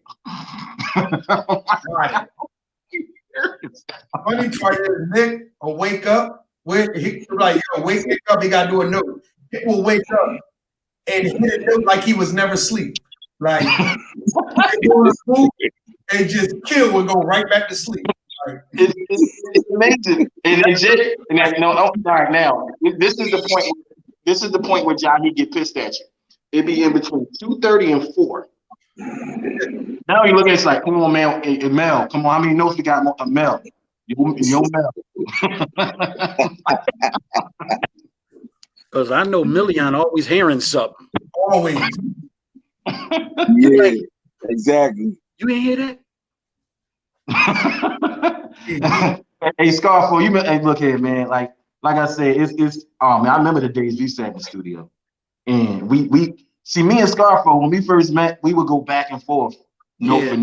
Funny part is Nick will wake up. He like, yo, wake up, he gotta do a note. He will wake up and hit a note like he was never asleep. Like, go to sleep and just kill and go right back to sleep. Like, it's amazing. All right, now this is the point. This is the point where Johnny get pissed at you. It be in between 2:30 and 4. Now you look at it's like, come on, man, hey, Mel, come on, how many notes we got? Mel, yo, Mel. Because I know Million always hearing something. always. Yeah, exactly. You ain't hear that? Hey, Scarfo, hey, look here, man. Like I said, it's man, I remember the days we sat in the studio, and we see, me and Scarfo, when we first met, we would go back and forth, note for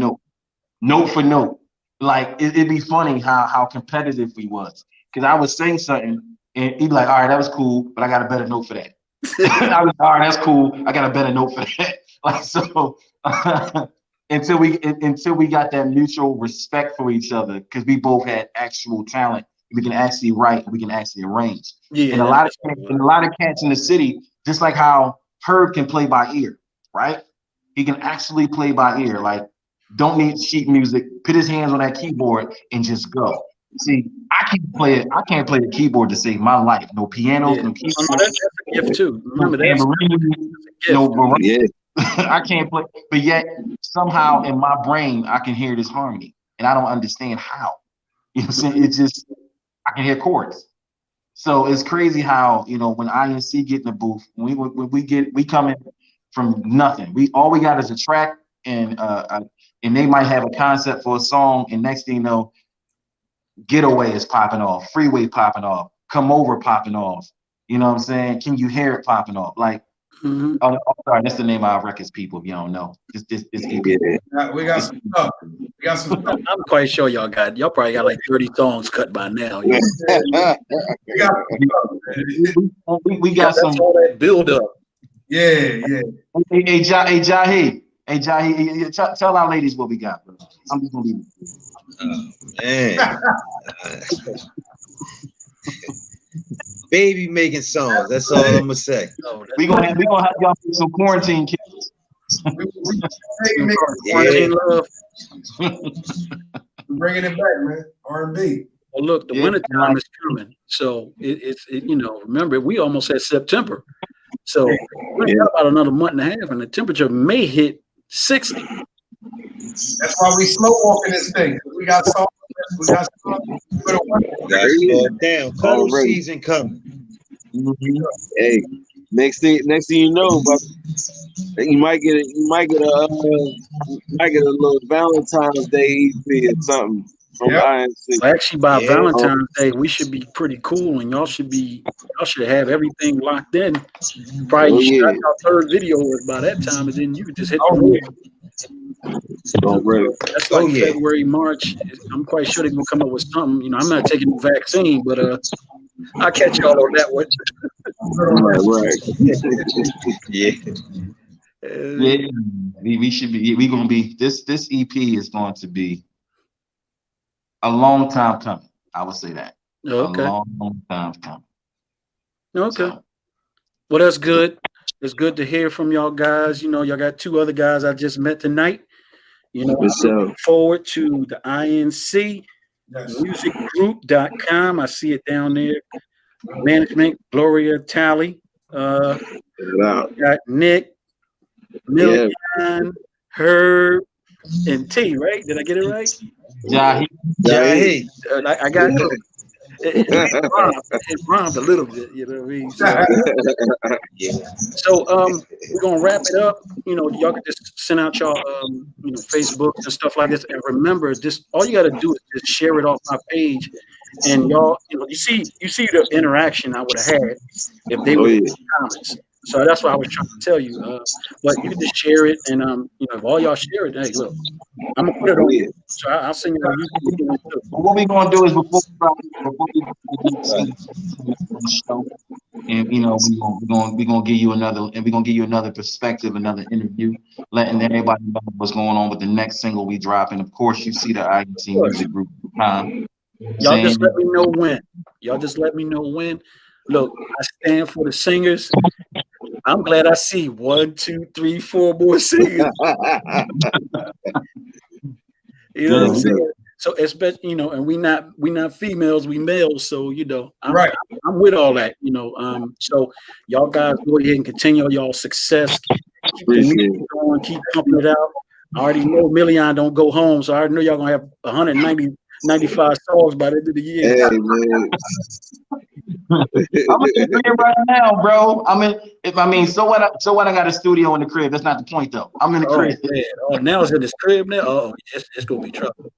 note. Like, it'd be funny how competitive we was, because I would say something and he'd be like, all right, that was cool, but I got a better note for that. I was, all right, that's cool, I got a better note for that. Like, so until we got that mutual respect for each other, because we both had actual talent. We can actually write, we can actually arrange. Yeah, and a lot of cats in the city, just like how Herb can play by ear, right? He can actually play by ear. Like, don't need sheet music. Put his hands on that keyboard and just go. See, I can't play the keyboard to save my life. No pianos, no keyboards. That's a gift too. Remember that. Yeah. I can't play, but yet somehow in my brain I can hear this harmony, and I don't understand how. You know what I'm saying? It's just, I can hear chords. So it's crazy how, when INC get in the booth, we come in from nothing. All we got is a track, and they might have a concept for a song, and next thing you know, Getaway is popping off, Freeway popping off, Come Over popping off. You know what I'm saying? Can You Hear It popping off? Like, oh, sorry, that's the name of our records, people, if you don't know. This EP. We got some stuff. I'm quite sure y'all probably got like 30 songs cut by now. We got some. All that build up. Yeah. Hey, Jahi, tell our ladies what we got, bro. I'm just gonna leave it. Man. Baby making songs. That's all I'm gonna say. Oh, We gonna have y'all do some quarantine kids. quarantine love. Bringing it back, man. R&B. Well, look, the Yeah, wintertime is coming. So it's remember, we almost had September. So we got about another month and a half, and the temperature may hit 60. That's why we slow walking this thing. We got salt. We got salt. Gotta slow it down. Cuddle season coming. Hey, next thing you know, but you might get a little Valentine's Day EP or something from INC. Well, actually, by Yeah. Valentine's Day, we should be pretty cool, and y'all should have everything locked in. Probably shot our third video by that time, and then you could just hit the road. Already. That's like February, March. I'm quite sure they're gonna come up with something. You know, I'm not taking the vaccine, but I'll catch y'all on that one. Right. Yeah, we should be. We gonna be. This EP is going to be a long time coming. I would say that. Okay. A long time coming. Okay. Well, that's good. It's good to hear from y'all guys. You know, y'all got two other guys I just met tonight. You know, I'm looking forward to the INC musicgroup.com. I see it down there. Management, Gloria Talley. Got Nick, Million, Herb, and T, right? Did I get it right? Jahi. I got it rhymed a little bit, you know what I mean? So we're gonna wrap it up. You know, y'all can just send out y'all Facebook and stuff like this. And remember, just all you gotta do is just share it off my page. And y'all, you see the interaction I would have had if they were in the comments. So that's what I was trying to tell you. But you can just share it, and if all y'all share it, hey, look, I'm gonna put it on you. So I'll send you a YouTube too. What we're gonna do is before we the show, and we're gonna give you another perspective, another interview, letting everybody know what's going on with the next single we drop. And of course, you see the INC Music Group time. Y'all just let me know when. Look, I stand for the singers. I'm glad I see 1, 2, 3, 4 more singers. You know what I'm saying? So especially, and we not females, we males. So I'm with all that. So y'all guys go ahead and continue y'all success. Keep the music going, keep pumping it out. I already know Million don't go home, so I already know y'all gonna have 95 songs by the end of the year. Hey, man. I'm in the crib right now, bro. So what? I got a studio in the crib. That's not the point, though. I'm in the crib. Man. Oh, now it's in this crib now. Oh, it's gonna be trouble.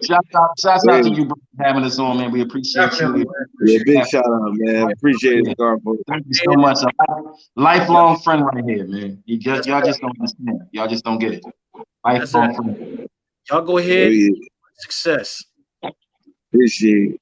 Shout out to you, bro, for having us on, man. We appreciate you. Yeah, big shout out, man. Appreciate it, Garbo. Thank you so much. A lifelong friend right here, man. Y'all just don't understand. Y'all just don't get it. Lifelong friend. Y'all go ahead. Success. Appreciate it.